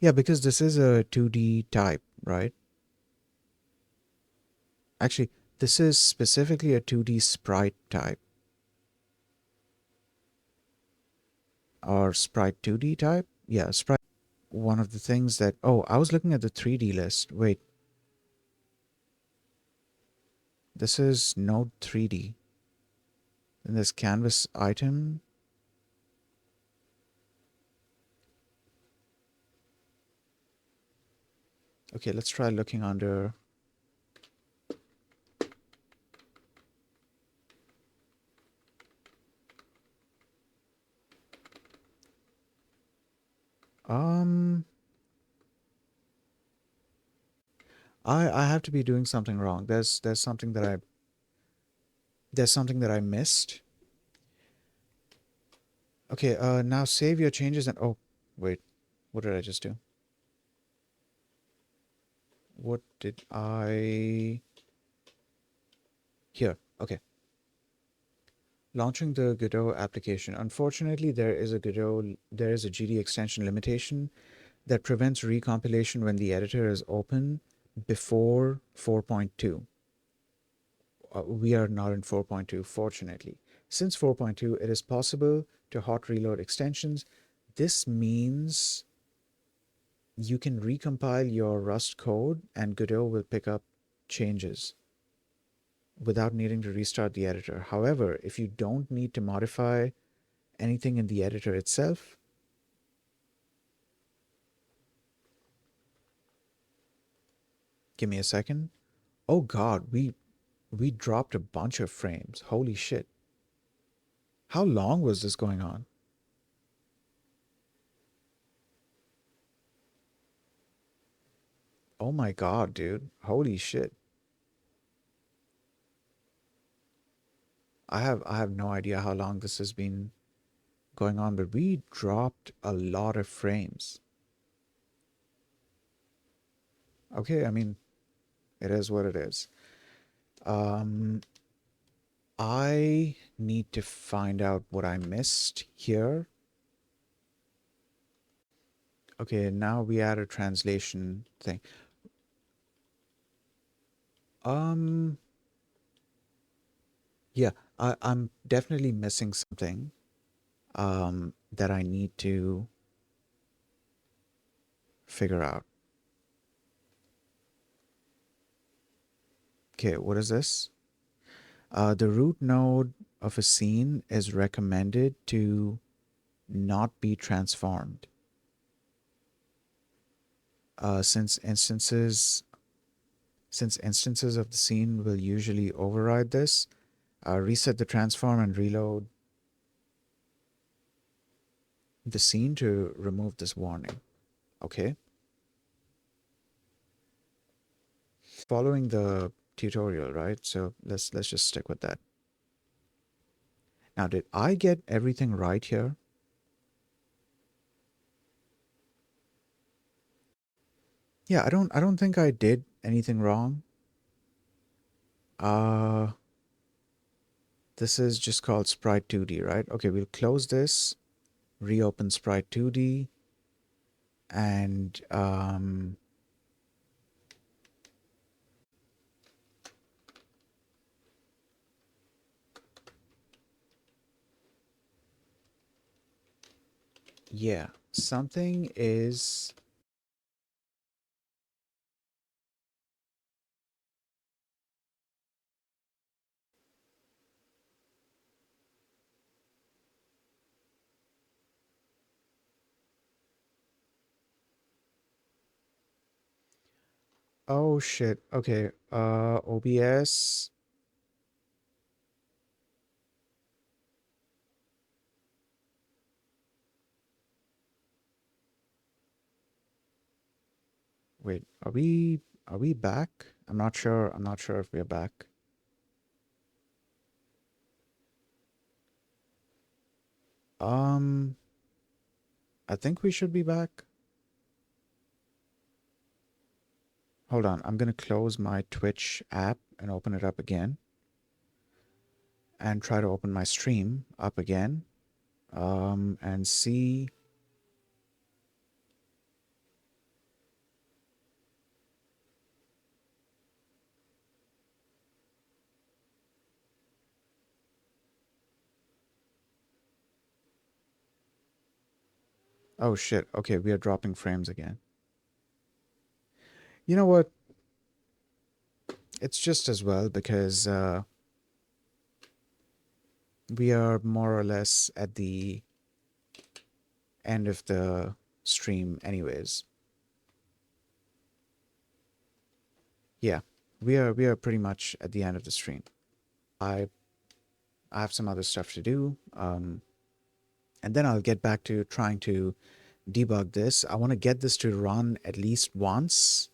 Yeah, because this is a 2D type, right? Actually, this is specifically a 2D sprite type, or sprite 2D type. Yeah, sprite. one of the things that, oh, I was looking at the 3D list. Wait, this is Node 3D. And this canvas item. Okay, let's try looking under. Um, I have to be doing something wrong. There's something that I missed. Okay, now save your changes and oh, wait, what did I just do? What did I? Here, okay. Launching the Godot application. Unfortunately, there is a GD extension limitation that prevents recompilation when the editor is open before 4.2. We are not in 4.2, fortunately. Since 4.2, it is possible to hot reload extensions. This means you can recompile your Rust code and Godot will pick up changes without needing to restart the editor. However, if you don't need to modify anything in the editor itself, give me a second. Oh God, we dropped a bunch of frames. Holy shit. How long was this going on? Oh my God, dude. Holy shit. I have no idea how long this has been going on, but we dropped a lot of frames. Okay, I mean, it is what it is. Um, I need to find out what I missed here. Okay, now we add a translation thing. Um, yeah, I'm definitely missing something that I need to figure out. Okay, what is this? The root node of a scene is recommended to not be transformed. Uh, since instances since instances of the scene will usually override this, reset the transform and reload the scene to remove this warning. Okay. Following the tutorial, right? So let's just stick with that. Now, did I get everything right here? Yeah, I don't think I did anything wrong. Uh this is just called Sprite 2D, right? Okay, we'll close this, reopen Sprite 2D, and yeah, something is. Oh shit. Okay. OBS. Wait, are we back? I'm not sure. I'm not sure if we're back. Um, I think we should be back. Hold on. I'm gonna close my Twitch app and open it up again and try to open my stream up again. And see. Oh shit. Okay, we are dropping frames again. You know what? It's just as well because we are more or less at the end of the stream anyways. Yeah, we are pretty much at the end of the stream. I I have some other stuff to do. And then I'll get back to trying to debug this. I want to get this to run at least once,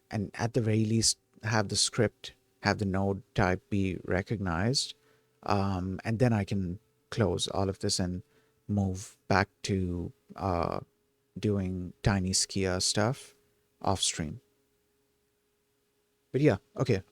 and at the very least have the script, have the node type be recognized. And then I can close all of this and move back to doing tiny Skia stuff off stream. But yeah, okay.